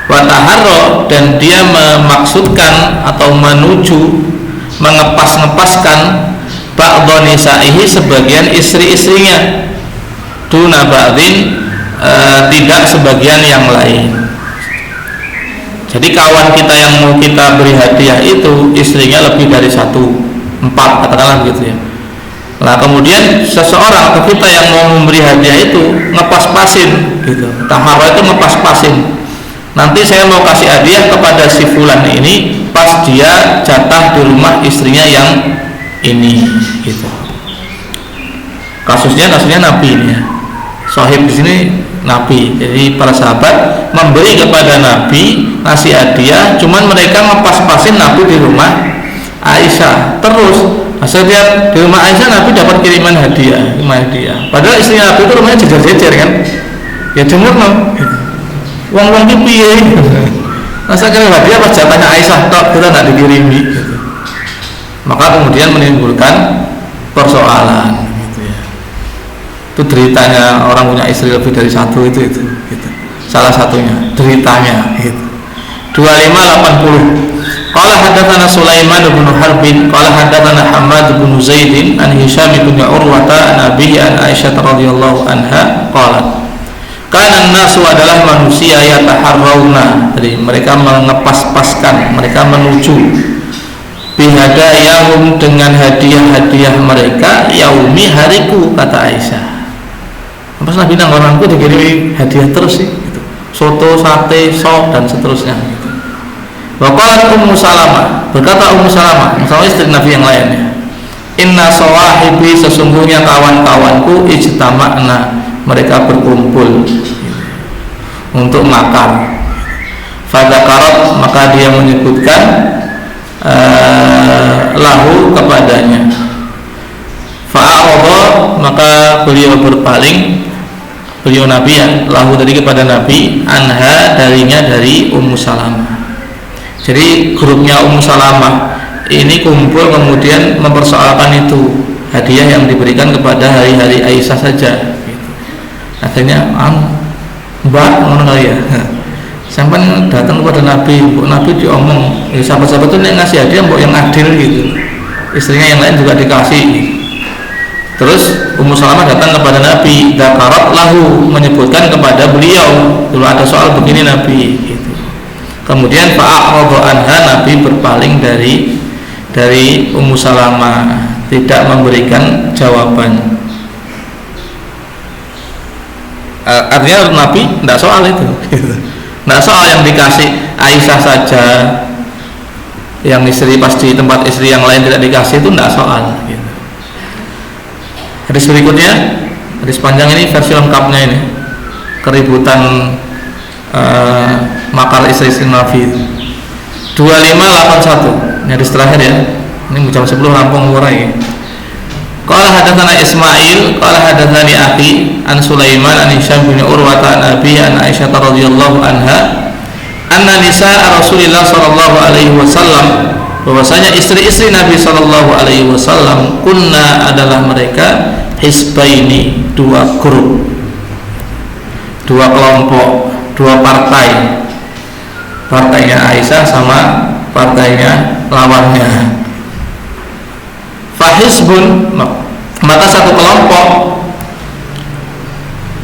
Wa taharro, dan dia memaksudkan atau menuju mengepas-ngepaskan ba'dha nisaihi, sebagian istri-istrinya, duna ba'dhin, tidak sebagian yang lain. Jadi kawan kita yang mau kita beri hadiah itu istrinya lebih dari 1, 4 katakanlah begitu ya. Nah kemudian seseorang atau kita yang mau memberi hadiah itu ngepas-pasin gitu. Tahara itu ngepas-pasin. Nanti saya mau kasih hadiah kepada si fulan ini pas dia jatah di rumah istrinya yang ini gitu. Kasusnya Nabi ini ya. Sahib di sini Nabi. Jadi para sahabat memberi kepada Nabi ngasih hadiah, cuman mereka ngepas-pasin Nabi di rumah Aisyah. Terus hasilnya di rumah Aisyah Nabi dapat kiriman hadiah. Padahal istrinya Nabi itu rumahnya jejer-jejer kan. Ya jemur no. Uang-uang itu piye? Masa kirim hadiah pas jatahnya Aisyah tok, kita tidak dikirimi gitu. Maka kemudian menimbulkan persoalan. Itu deritanya orang punya istri lebih dari 1 itu gitu. Salah satunya deritanya gitu. 2580. Qala hadatsana Sulaiman bin Harbin qala hadatsana Hammad bin Zaid an Hisham bin Urwah an Abi an Aisyah radhiyallahu anha qalat kana an-nasu, adalah manusia yataharrauna, jadi mereka mengepas-paskan, mereka menuju bihadayahum, dengan hadiah-hadiah mereka, yaumi, hariku, kata Aisyah. Pas Nabi nang orangku dikirimi hadiah terus sih gitu. Soto, sate, sop dan seterusnya gitu. Waqalat Ummu Salamah, berkata Ummu Salamah, misalnya istri Nabi yang lainnya, inna sawahibi, sesungguhnya kawan-kawanku ijtama'na, mereka berkumpul gitu, untuk makan. Fadzakarat, maka dia menyebutkan lahu, kepadanya. Fa'arada, maka beliau berpaling, beliau Nabi ya, lahu tadi kepada Nabi, anha, darinya, dari Ummu Salamah. Jadi grupnya Ummu Salamah ini kumpul kemudian mempersoalkan itu hadiah yang diberikan kepada hari-hari Aisyah saja gitu. Akhirnya mbak ngono kali ya, sampai datang kepada Nabi, Nabi diomong, ya sahabat-sahabat itu ngasih hadiah mbok yang adil gitu, istrinya yang lain juga dikasih. Terus Ummu Salamah datang kepada Nabi, dzakarat lahu, menyebutkan kepada beliau, dulu ada soal begini Nabi gitu. Kemudian fa'aqadha anha, Nabi berpaling dari Ummu Salamah, tidak memberikan jawaban. Artinya Nabi tidak soal itu gitu. Tidak soal yang dikasih Aisyah saja, yang istri pasti tempat istri yang lain tidak dikasih, itu tidak soal gitu. Hadis berikutnya, hadis panjang ini versi lengkapnya ini, keributan makar istri-istri Nabi 2581. Ini hadis terakhir ya, ini jam 10 Lampung Murai. Qala hadatsana Ismail qala hadatsani akhi an Sulaiman an Hisham bin Urwa an Abi an Aisyah radhiyallahu anha anna nisaa Rasulillah sallallahu alaihi wasallam, bahwasanya istri-istri Nabi sallallahu alaihi wasallam, kunna adalah mereka hisbaini, dua grup, dua kelompok, dua partai, partainya Aisyah sama partainya lawannya. Fahisbun, maka satu kelompok,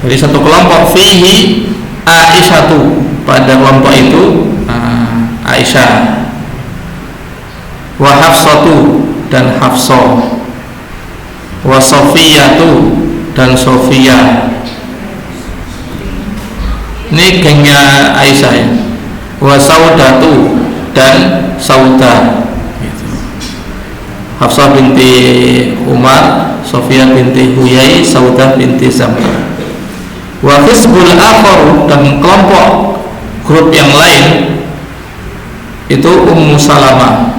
jadi satu kelompok fihi Aisyatu, pada kelompok itu Aisyah, wa Hafsatu, dan Hafsah, wa Sofiyatu, dan Sofiyah. Ini gengnya Aisyah ya. Wa Saudatu, dan Saudah. Hafsah binti Umar, Sofiyah binti Huyai, Saudah binti Zamrah. Wa Hizbul Akhar, dan kelompok grup yang lain itu Ummu Salamah,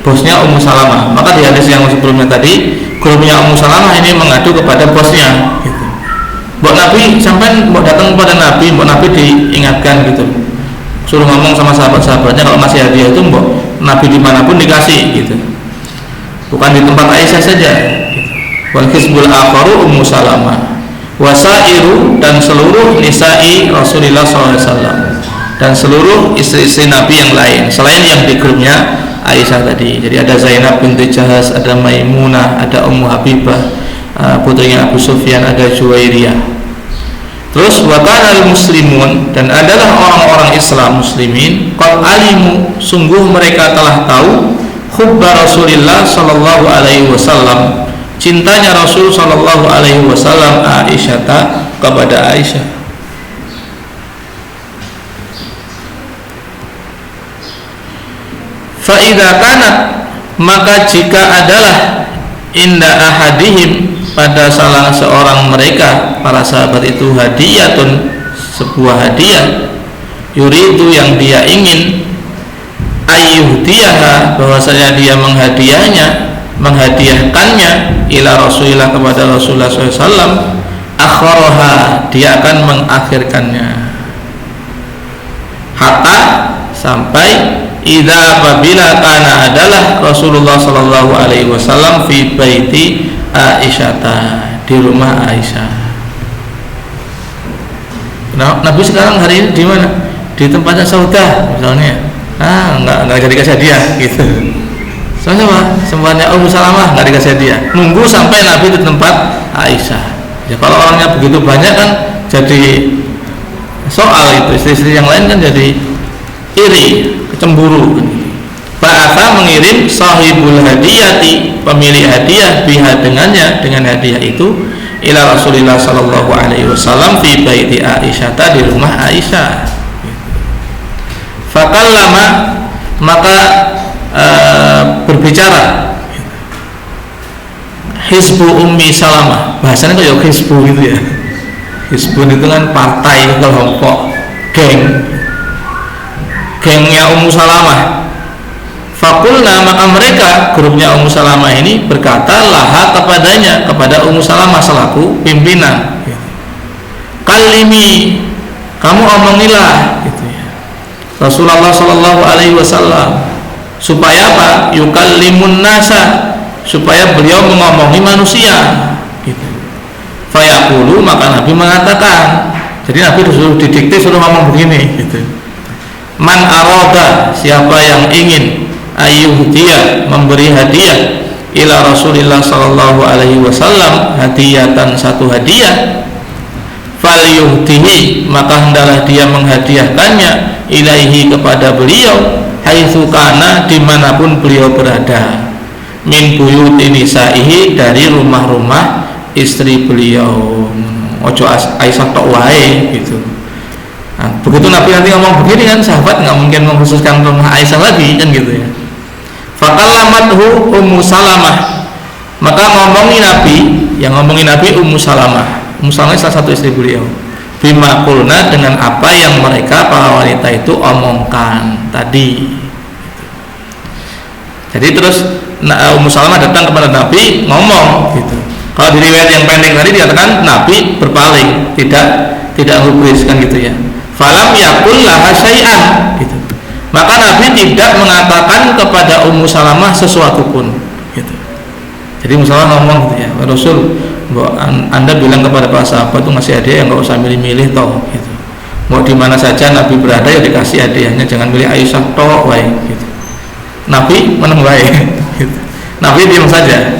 bosnya Ummu Salamah. Maka di hadis yang sebelumnya tadi, grupnya Ummu Salamah ini mengadu kepada bosnya gitu. Mbok Nabi sampai mbok datang kepada Nabi, mbok Nabi diingatkan gitu, suruh ngomong sama sahabat-sahabatnya kalau masih hadiah itu mbok Nabi dimanapun dikasih gitu, bukan di tempat Aisyah saja gitu. Wal Hizbul Akharu Ummu Salamah, wasairu, dan seluruh nisa'i Rasulullah SAW, dan seluruh istri-istri Nabi yang lain selain yang di grupnya Aisyah tadi. Jadi ada Zainab binti Jahaz, ada Maimunah, ada Ummu Habibah, putrinya Abu Sufyan, ada Juwairiyah. Terus wakanal muslimun, dan adalah orang-orang Islam muslimin, qad alimu, sungguh mereka telah tahu, hubba Rasulillah sallallahu alaihi wasallam, cintanya Rasul sallallahu alaihi wasallam Aisyah, kepada Aisyah. Fa idza kanat, maka jika adalah inda ahadihim, pada salah seorang mereka para sahabat itu, hadiyatun, sebuah hadiah, yuridu, yang dia ingin, ayyuhdiyaha, bahwasanya dia menghadiahkannya ila Rasulillah, kepada Rasulullah SAW, akharaha, dia akan mengakhirkannya, hatta, sampai idza apabila kana adalah Rasulullah sallallahu alaihi wasallam fi baiti Aisyah, di rumah Aisyah. Nah, Nabi sekarang hari ini di mana? Di tempatnya Saudah misalnya. Enggak jadi kasih hadiah gitu. Soalnya apa? Sempatnya Ummu Salamah enggak dikasih hadiah. Nunggu sampai Nabi di tempat Aisyah. Ya kalau orangnya begitu banyak kan jadi soal itu, istri-istri yang lain kan jadi iri, cemburu. Ba'atha, mengirim sahibul hadiyati, pemilik hadiah, biha, dengannya, dengan hadiah itu, ila Rasulillah sallallahu alaihi wasallam fi baiti Aisyah, di rumah Aisyah. Fakallama, maka berbicara Hizbu Ummi Salamah, bahasanya kayak Hizbu gitu ya. Hizbu itu kan partai, kelompok, gengnya Ummu Salamah. Fakulna, maka mereka, grupnya Ummu Salamah ini berkata laha, kepadanya, kepada Ummu Salamah selaku pimpinan, kalimi, kamu omongilah gitu ya, Rasulullah sallallahu alaihi wasallam, supaya apa? Yukallimun nasa, supaya beliau mengomongi manusia gitu. Fayaqulu, maka Nabi mengatakan, Jadi Nabi disuruh didikte, suruh ngomong begini gitu. Man aroda, siapa yang ingin ayyuhdiya, memberi hadiah ila Rasulillah sallallahu alaihi wasallam, hadiyatan, satu hadiah, falyuhdihi, maka hendaklah dia menghadiahkannya ilaihi, kepada beliau, haitsu kana, dimanapun beliau berada, min buyuti nisaihi, dari rumah-rumah istri beliau. Ojo Aisyah tok wae gitu. Nah, begitu Nabi nanti ngomong begini kan, sahabat nggak mungkin mengkhususkan rumah Aisyah lagi kan gitu ya. Fakallamathu Ummu Salamah, maka ngomongin Nabi, yang ngomongin Nabi Ummu Salamah. Ummu Salamah salah satu istri beliau. Bima qulna, dengan apa yang mereka para wanita itu omongkan tadi. Jadi terus Ummu Salamah datang kepada Nabi ngomong gitu. Kalau di riwayat yang pendek tadi dikatakan Nabi berpaling, tidak hubris kan gitu ya. Falam yakul laha syai'an gitu. Maka Nabi tidak mengatakan kepada Ummu Salamah sesuatu pun gitu. Jadi Ummu Salamah ngomong gitu ya, Rasul, Anda bilang kepada para sahabat tuh ngasih hadiah yang nggak usah milih-milih toh gitu. Mau di mana saja Nabi berada ya dikasih hadiahnya, jangan milih Aisyah toh wae gitu. Nabi meneng wae gitu. Nabi diam saja.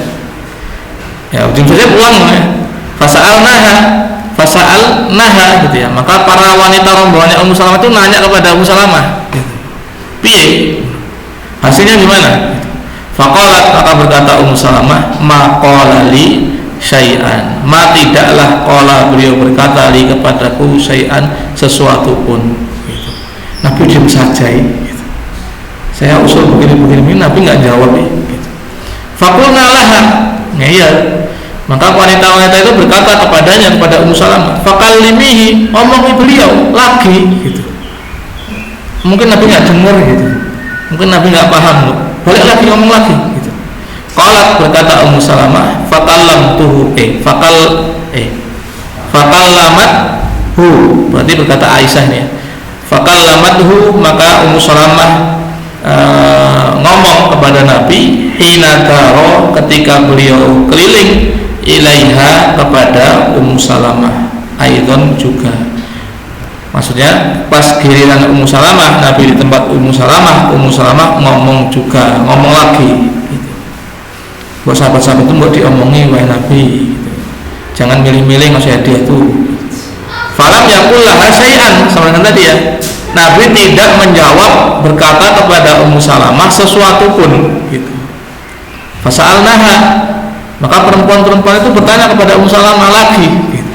Ya ujung saja pulang ya. Fasa'al naha gitu ya. Maka para wanita rombongannya Ummu Salamah itu nanya kepada Ummu Salamah gitu. Piye? Hasilnya gimana? Faqalat, maka berkata Ummu Salamah, ma qala li syai'an, ma tidaklah qala, beliau berkata li kepadaku syai'an, sesuatu pun gitu. Nabi diam saja gitu. Saya usul begini-begini, Nabi nggak jawab gitu. Faqulna laha, ya, maka wanita-wanita itu berkata kepadanya, kepada Ummu Salamah, fakallimihi, omongi beliau lagi gitu. Mungkin Nabi nggak dengar gitu, mungkin Nabi nggak paham loh, balik lagi ngomong lagi gitu. Qalat, berkata Ummu Salamah, fakallamtuhu, fakallamathu, berarti berkata Aisyah nih ya. Fakallamathu, maka Ummu Salamah ngomong kepada Nabi, hina daro, ketika beliau keliling, ilaiha, kepada Ummu Salamah, aidon juga. Maksudnya pas giliran Ummu Salamah, Nabi di tempat Ummu Salamah ngomong juga, ngomong lagi gitu. Buat sahabat-sahabat itu buat diomongi wahai Nabi gitu. Jangan milih-milih ngasih hadiah tuh. Falam yaqul laha syai'an, sama dengan tadi ya. Nabi tidak menjawab, berkata kepada Ummu Salamah sesuatu pun gitu. Fasa'alnaha, maka perempuan-perempuan itu bertanya kepada Ummu Salamah lagi gitu.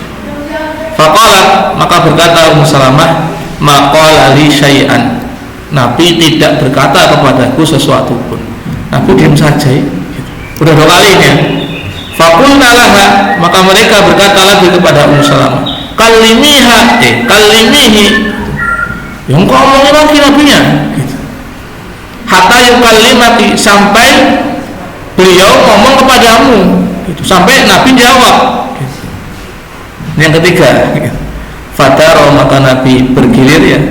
Faqalat, maka berkata Ummu Salamah, ma qala li syai'an, Nabi tidak berkata kepadaku sesuatu pun. Nabi diam saja gitu. Udah 2 kali ya. Faqulna laha, maka mereka berkata lagi kepada Ummu Salamah, kallimihi, yang kau omongin lagi nabinya gitu. Hatta yukallimati, sampai beliau ngomong kepadamu gitu. Sampai Nabi jawab gitu. Yang ketiga gitu. Fadaro, maka Nabi bergilir ya,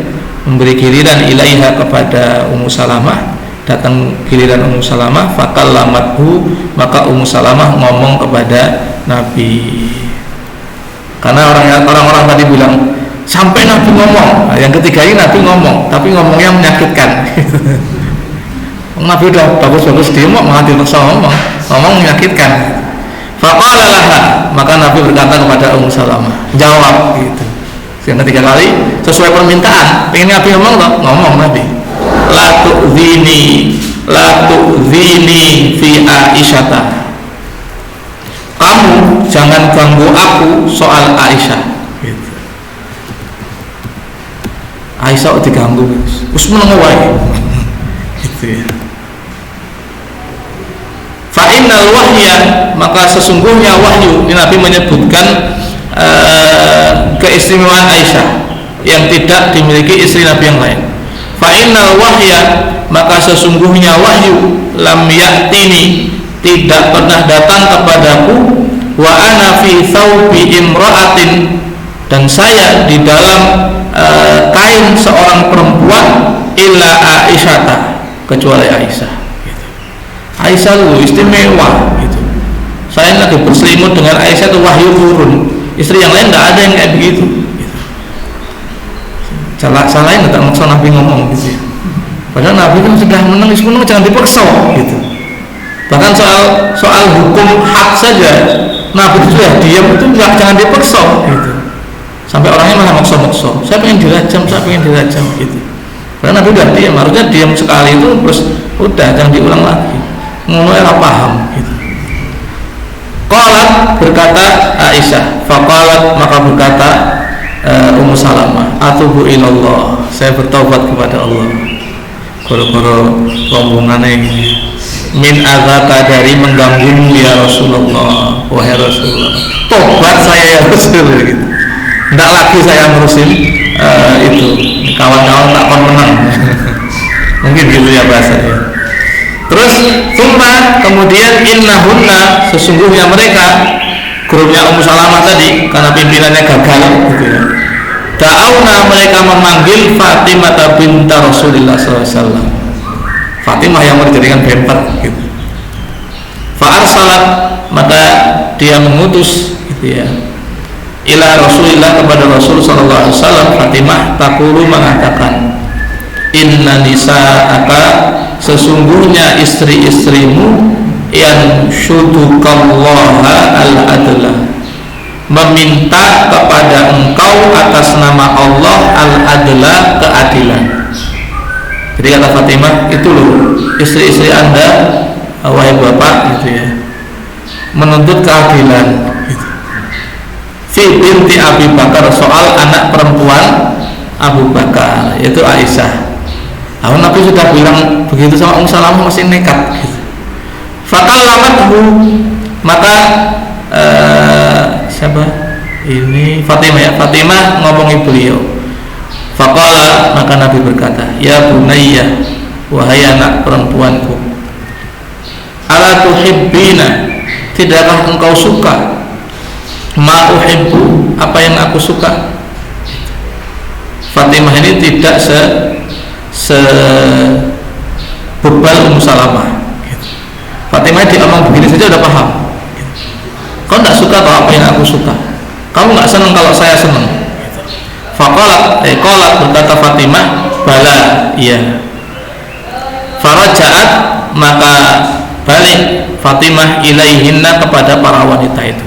memberi giliran ilaiha, kepada Ummu Salamah. Datang giliran Ummu Salamah, fakallamathu, maka Ummu Salamah ngomong kepada Nabi. Karena orang-orang tadi bilang sampai Nabi ngomong, nah, yang ketiga ini Nabi ngomong, tapi ngomongnya menyakitkan. Nabi udah bagus-bagus demo, malah dipaksa ngomong menyakitkan. Faqala laha, maka Nabi berkata kepada Ummu Salamah, jawab gitu. Yang ketiga kali sesuai permintaan, pengen Nabi ngomong Nabi. La tu'zini fi Aisyata, kamu jangan ganggu aku soal Aisyah gitu. Aisyah diganggu terus menengok wae gitu ya. Fa innal wahya, maka sesungguhnya wahyu, ini Nabi menyebutkan keistimewaan Aisyah yang tidak dimiliki istri Nabi yang lain. Fa innal wahya, maka sesungguhnya wahyu, lam ya'tini, tidak pernah datang kepadaku, wa ana fi thawbi imra'atin, dan saya di dalam kain seorang perempuan, illa Aisyata, kecuali Aisyah gitu. Aisyah itu istimewa gitu. Saya lagi berselimut dengan Aisyah itu wahyu turun. Istri yang lain nggak ada yang kayak begitu gitu. salahin tak maksa Nabi ngomong gitu. Padahal Nabi kan sudah menangis jangan dipaksa gitu. Bahkan soal hukum had saja Nabi itu sudah diam, itu jangan dipaksa gitu. Sampai orangnya malah maksa-maksa. Saya pengen dirajam gitu. Karena Nabi udah diam, harusnya diam sekali itu terus udah jangan diulang lagi. Ngono ora paham gitu. Qalat berkata Aisyah, faqalat maka berkata Ummu Salamah, atubu ilallah, saya bertaubat kepada Allah. Goro-goro rombongannya ini min azaka dari mengganggumu ya Rasulullah, wahai Rasulullah. Tobat saya ya Rasul gitu. Tidak lagi saya ngurusin itu kawan-kawan tak menang. Mungkin gitu ya bahasanya. Terus kemudian innahunna, sesungguhnya mereka grupnya Ummu Salamah tadi karena pimpinannya gagal gitu ya. Da'auna, mereka memanggil Fatimah binta Rasulullah SAW. Fatimah yang mau dijadikan bemper gitu. Fa'arsalat, maka dia mengutus gitu ya, ila Rasulillah, kepada Rasul sallallahu alaihi wasallam. Fatimah taqulu mengatakan, inna nisa'aka, sesungguhnya istri-istrimu yang syudukallaha al-adla, meminta kepada engkau atas nama Allah al-adla, keadilan. Jadi kata Fatimah, itu loh istri-istri anda wahai bapak gitu ya, menuntut keadilan gitu. Fi binti Abi Bakar, soal anak perempuan Abu Bakar yaitu Aisyah. Lalu Nabi sudah bilang begitu sama Ummu Salamah masih nekat gitu. Fakallamathu, maka siapa ini Fatimah ya, Fatimah ngomongi beliau. Faqala, maka Nabi berkata, ya bunayya, wahai anak perempuanku, ala tuhibbina, tidakkah engkau suka ma uhibbu, apa yang aku suka. Fatimah ini tidak bebal Ummu Salamah gitu. Fatimah diomong begini saja udah paham gitu. Kau tidak suka atau apa yang aku suka, kamu nggak senang kalau saya senang gitu. Qalat berkata Fatimah, bala, iya. Farajaat, maka balik Fatimah ilaihinna, kepada para wanita itu.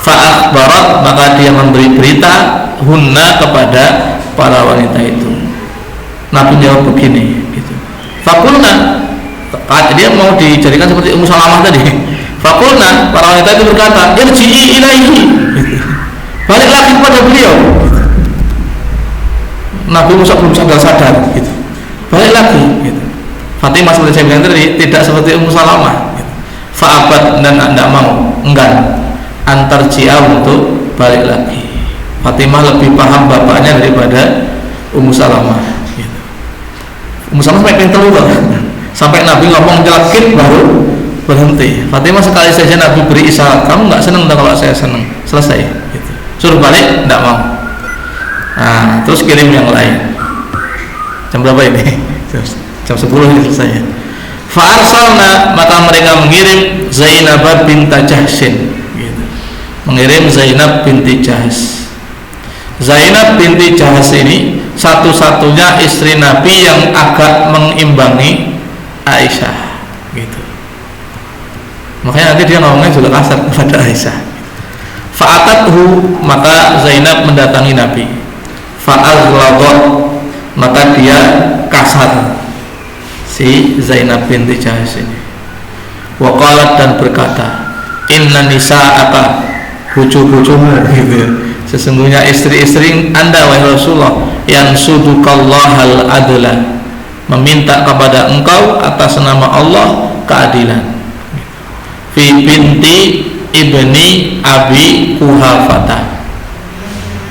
Fa'akhbarat, maka dia memberi berita hunna, kepada para wanita itu. Nabi jawab begini gitu. Fakulna, dia mau dijadikan seperti Ummu Salamah tadi. Fakulna, para wanita itu berkata, irji'i ilaihi gitu. Balik lagi kepada beliau gitu. Nabi Musa belum sadar gitu. Balik lagi gitu. Fatimah seperti saya bilang tadi tidak seperti Ummu Salamah gitu. Fa'abat, dan tidak mau, enggan antar ji'ah untuk balik lagi. Fatimah lebih paham bapaknya daripada Ummu Salamah gitu. Ummu Salamah sampai pengen terluka sampai Nabi ngomong jelekit baru berhenti. Fatimah sekali saja Nabi beri isyarat, kamu nggak senang kalau saya senang, selesai gitu. Suruh balik, tidak mau. Nah, terus kirim yang lain. Jam berapa ini? Jam 10 ini selesai. Fa'arsalna, maka mereka mengirim Zainab binta Jahsin gitu. Mengirim Zainab binti Jahs. Zainab binti Jahs ini satu-satunya istri Nabi yang agak mengimbangi Aisyah gitu. Makanya nanti dia ngomongnya juga kasar kepada Aisyah. Fa'atathu, maka Zainab mendatangi Nabi. Fa'azladot, maka dia kasar, si Zainab binti Jahs ini. Waqalat, dan berkata, inna nisa'aka, bucu-bucumu gitu ya, sesungguhnya istri-istri anda wahai Rasulullah, yang sudukallahal adla, meminta kepada engkau atas nama Allah keadilan. Fi binti ibni Abi Kuhafata,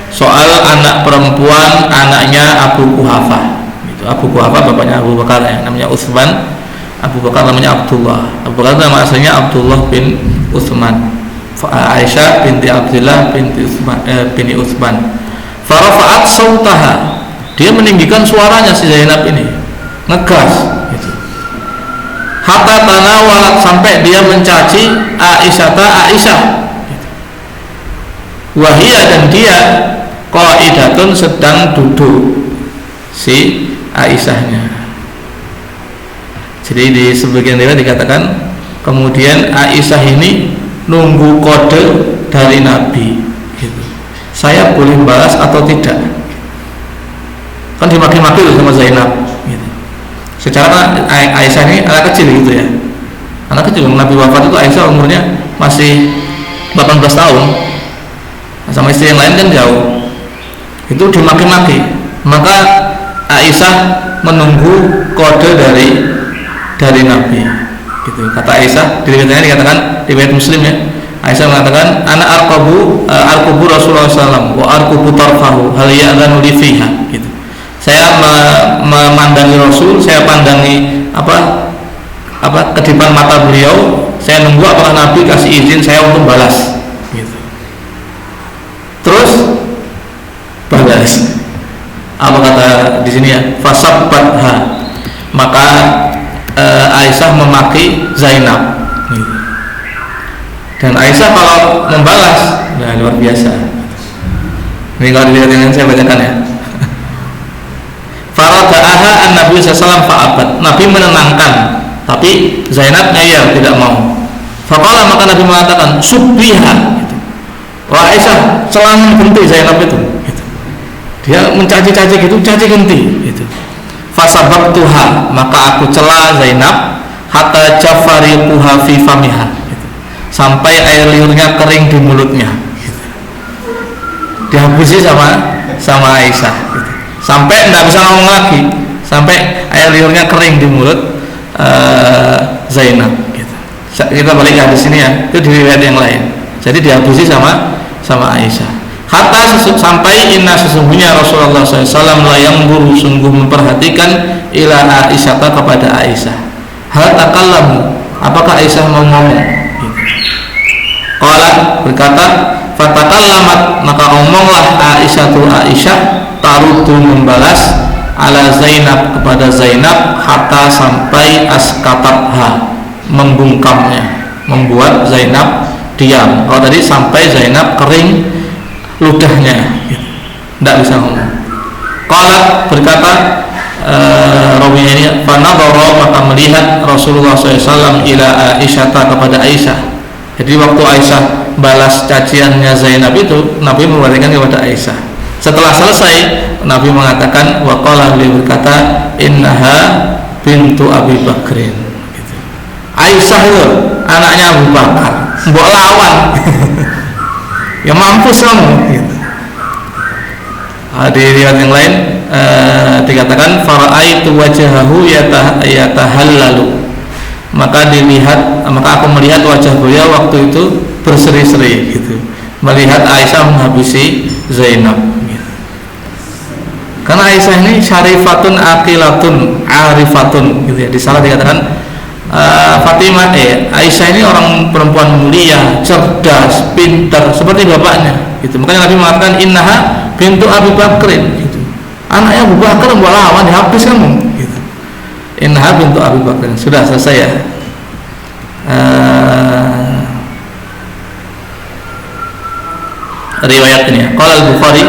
soal anak perempuan anaknya Abu Kuhafah itu. Abu Kuhafah bapaknya Abu Bakar ya, namanya Utsman. Abu Bakar namanya Abdullah. Abu Bakar nama aslinya Abdullah bin Utsman. Aisyah binti Abdullah binti Utsman. Farafa'at sautaha, dia meninggikan suaranya si Zainab ini, ngegas gitu. Hatta tanawalat, sampai dia mencaci Aisyah gitu. Wahia, dan dia qaidatun, sedang duduk si Aisyahnya. Jadi di sebagian riwayat dikatakan kemudian Aisyah ini nunggu kode dari Nabi gitu. Saya boleh balas atau tidak? Kan dimaki-maki sama Zainab gitu. Secara Aisyah ini anak kecil gitu ya. Anak kecil, Nabi wafat itu Aisyah umurnya masih 18 tahun. Sama istri yang lain kan jauh. Itu dimaki-maki. Maka Aisyah menunggu kode dari Nabi. Gitu. Kata Aisyah, di riwayatnya dikatakan di riwayat Muslim ya. Aisyah mengatakan, "Ana arqubu Rasulullah SAW wa arqubu tarfahu hal ya'dhanu li fiha." Gitu. Saya memandangi Rasul, saya pandangi kedipan mata beliau, saya nunggu apakah Nabi kasih izin saya untuk balas. Gitu. Terus balas. Apa kata di sini ya? Fasabbatha. Maka Aisyah memaki Zainab. Gitu. Dan Aisyah kalau membalas, nah luar biasa. Ini kalau dilihat yang saya bacakan ya. Farada'aha an-Nabi sallallahu fa'abat. Nabi menenangkan, tapi Zainab ngeyel, tidak mau. Faqala, maka Nabi mengatakan, subbiha. Gitu. Wah Aisyah, celangan genti Zainab itu. Gitu. Dia mencaci-caci gitu, caci genti. Gitu. Fasababtuha, maka aku cela Zainab hatta jafariquha fi famiha. Gitu. Sampai air liurnya kering di mulutnya. Gitu. Dihabisin sama Aisyah. Gitu. Sampai tidak bisa ngomong lagi, sampai air liurnya kering di mulut Zainab. Gitu. Kita balik ke hadis ini ya, itu di riwayat yang lain. Jadi dihabisi sama Aisyah. Hatta sampai inna sesungguhnya Rasulullah SAW yang buru sungguh memperhatikan ila Aisyah kepada Aisyah. Hal takallamu, apakah Aisyah mau ngomong? Gitu. Qala berkata, fatakallamat, maka ngomonglah Aisyah tarudu membalas ala Zainab kepada Zainab hatta sampai askatabha, membungkamnya, membuat Zainab diam. Kalau tadi sampai Zainab kering ludahnya, tidak bisa ngomong. Qala berkata rawinya ini, fanadhara, maka melihat Rasulullah SAW ila Aisyah kepada Aisyah. Jadi waktu Aisyah balas caciannya Zainab itu, Nabi memberikan kepada Aisyah. Setelah selesai, Nabi mengatakan, waqala, beliau berkata, innaha bintu Abi Bakrin. Gitu. Aisyah itu anaknya Abu Bakar, mbok lawan. Ya mampus kamu. Gitu. Di riwayat yang lain dikatakan, fara'aitu wajhahu yatahallalu. Maka aku melihat wajah beliau waktu itu berseri-seri gitu. Melihat Aisyah menghabisi Zainab. Karena Aisyah ini syarifatun aqilatun arifatun gitu ya. Di salah dikatakan Fatimah Aisyah ini orang perempuan mulia, cerdas, pintar seperti bapaknya gitu. Makanya Nabi mengatakan innaha bintu Abi Bakrin gitu. Anaknya Abu Bakar mau lawan, dihabis kamu gitu. Innaha bintu Abi Bakrin. Sudah selesai ya. Riwayat ini ya. Qala al-Bukhari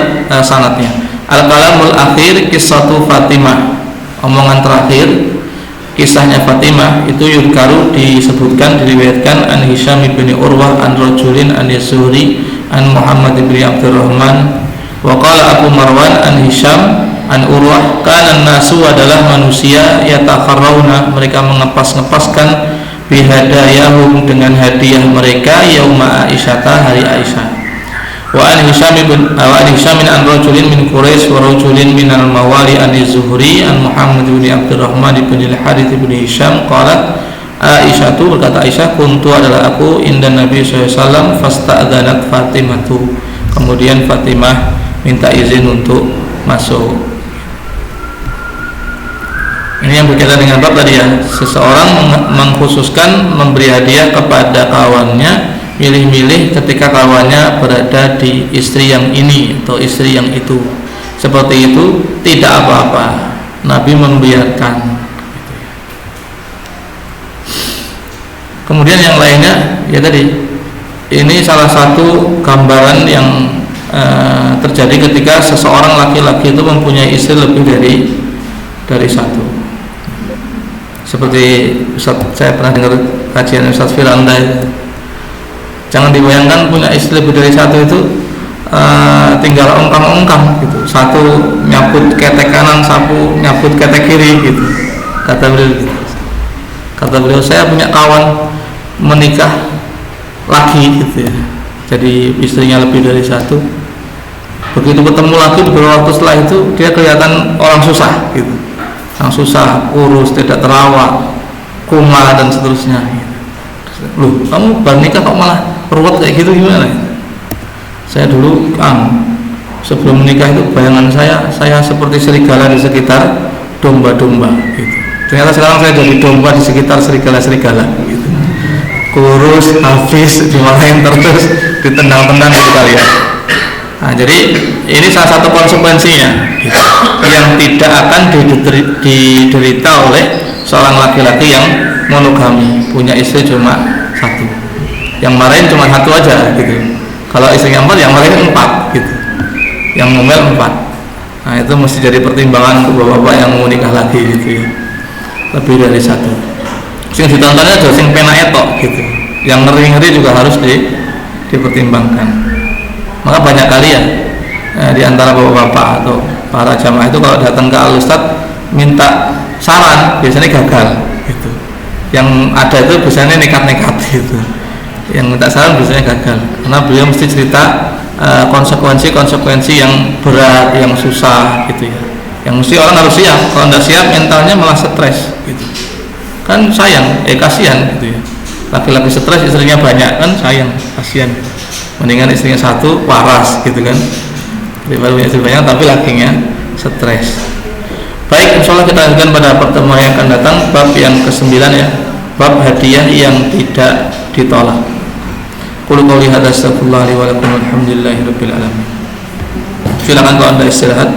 sanadnya. Al-kalamul akhir kisatu Fatimah. Omongan terakhir kisahnya Fatimah itu yudkaru disebutkan, diriwayatkan an Hisham bin Urwah an rajulin an Yasuri an Muhammad bin Abdurrahman wa qala Abu Marwan an Hisham an Urwah kana nasu adalah manusia yatakharrauna, mereka mengepas-ngepaskan bihadayahum dengan hadiah mereka yauma Aisyata, hari Aisyah. Wa an Hisham an rajulin min Quraisy wa rajulin min al-mawali an Zuhri an Muhammad bin Abdurrahman bin al-Harits bin Hisham qalat Aisyah, berkata Aisyah, kuntu adalah aku inda Nabi SAW fasta'adzanat Fatimatu, kemudian Fatimah minta izin untuk masuk. Ini yang berkaitan dengan bab tadi ya, seseorang mengkhususkan memberi hadiah kepada kawannya, milih-milih ketika kawannya berada di istri yang ini atau istri yang itu. Seperti itu tidak apa-apa, Nabi membiarkan. Kemudian yang lainnya ya tadi, ini salah satu gambaran yang terjadi ketika seseorang laki-laki itu mempunyai istri lebih dari satu. Seperti Ustaz, saya pernah dengar kajian Ustaz Firanda, jangan dibayangkan punya istri lebih dari satu itu tinggal ongkang-ongkang gitu, satu nyabut ketek kanan, satu nyabut ketek kiri gitu. Kata beliau saya punya kawan menikah lagi gitu ya, jadi istrinya lebih dari satu. Begitu ketemu lagi beberapa waktu setelah itu dia kelihatan orang susah gitu, orang susah, kurus, tidak terawat, kuma dan seterusnya gitu. Loh, kamu baru nikah kok malah ruwet kayak gitu, gimana? Saya dulu sebelum menikah itu bayangan saya seperti serigala di sekitar domba-domba gitu. Ternyata sekarang saya jadi domba di sekitar serigala-serigala gitu. Kurus, habis, dimarahin terus, ditendang-tendang gitu kali ya. Nah, jadi ini salah satu konsekuensinya gitu, yang tidak akan diderita oleh seorang laki-laki yang monogami, punya istri cuma satu, yang marahin cuma satu aja gitu. Kalau istrinya 4, yang marahin 4 gitu, yang ngomel 4. Nah, itu mesti jadi pertimbangan untuk bapak-bapak yang mau nikah lagi gitu ya, lebih dari satu. Sing ditontonnya aja sing penak etok gitu, yang ngeri-ngeri juga harus dipertimbangkan. Maka banyak kali ya di antara bapak-bapak atau para jamaah itu kalau datang ke Al-Ustadz minta saran biasanya gagal gitu. Yang ada itu biasanya nekat-nekat gitu. Yang minta saran biasanya gagal karena beliau mesti cerita konsekuensi-konsekuensi yang berat, yang susah gitu ya. Yang mesti orang harus siap. Kalau tidak siap mentalnya malah stres gitu. Kan sayang, kasihan gitu ya. Laki-laki stres istrinya banyak kan sayang, kasihan gitu. Mendingan istrinya satu waras gitu kan, daripada punya istri banyak tapi lakinya stres. Baik, insyaallah kita lanjutkan pada pertemuan yang akan datang, bab yang ke-9 ya, bab hadiah yang tidak ditolak. Qul qouli hadza astaghfirullah li wa lakum walhamdulillahirabbil alamin. Silakan kalau Anda istirahat.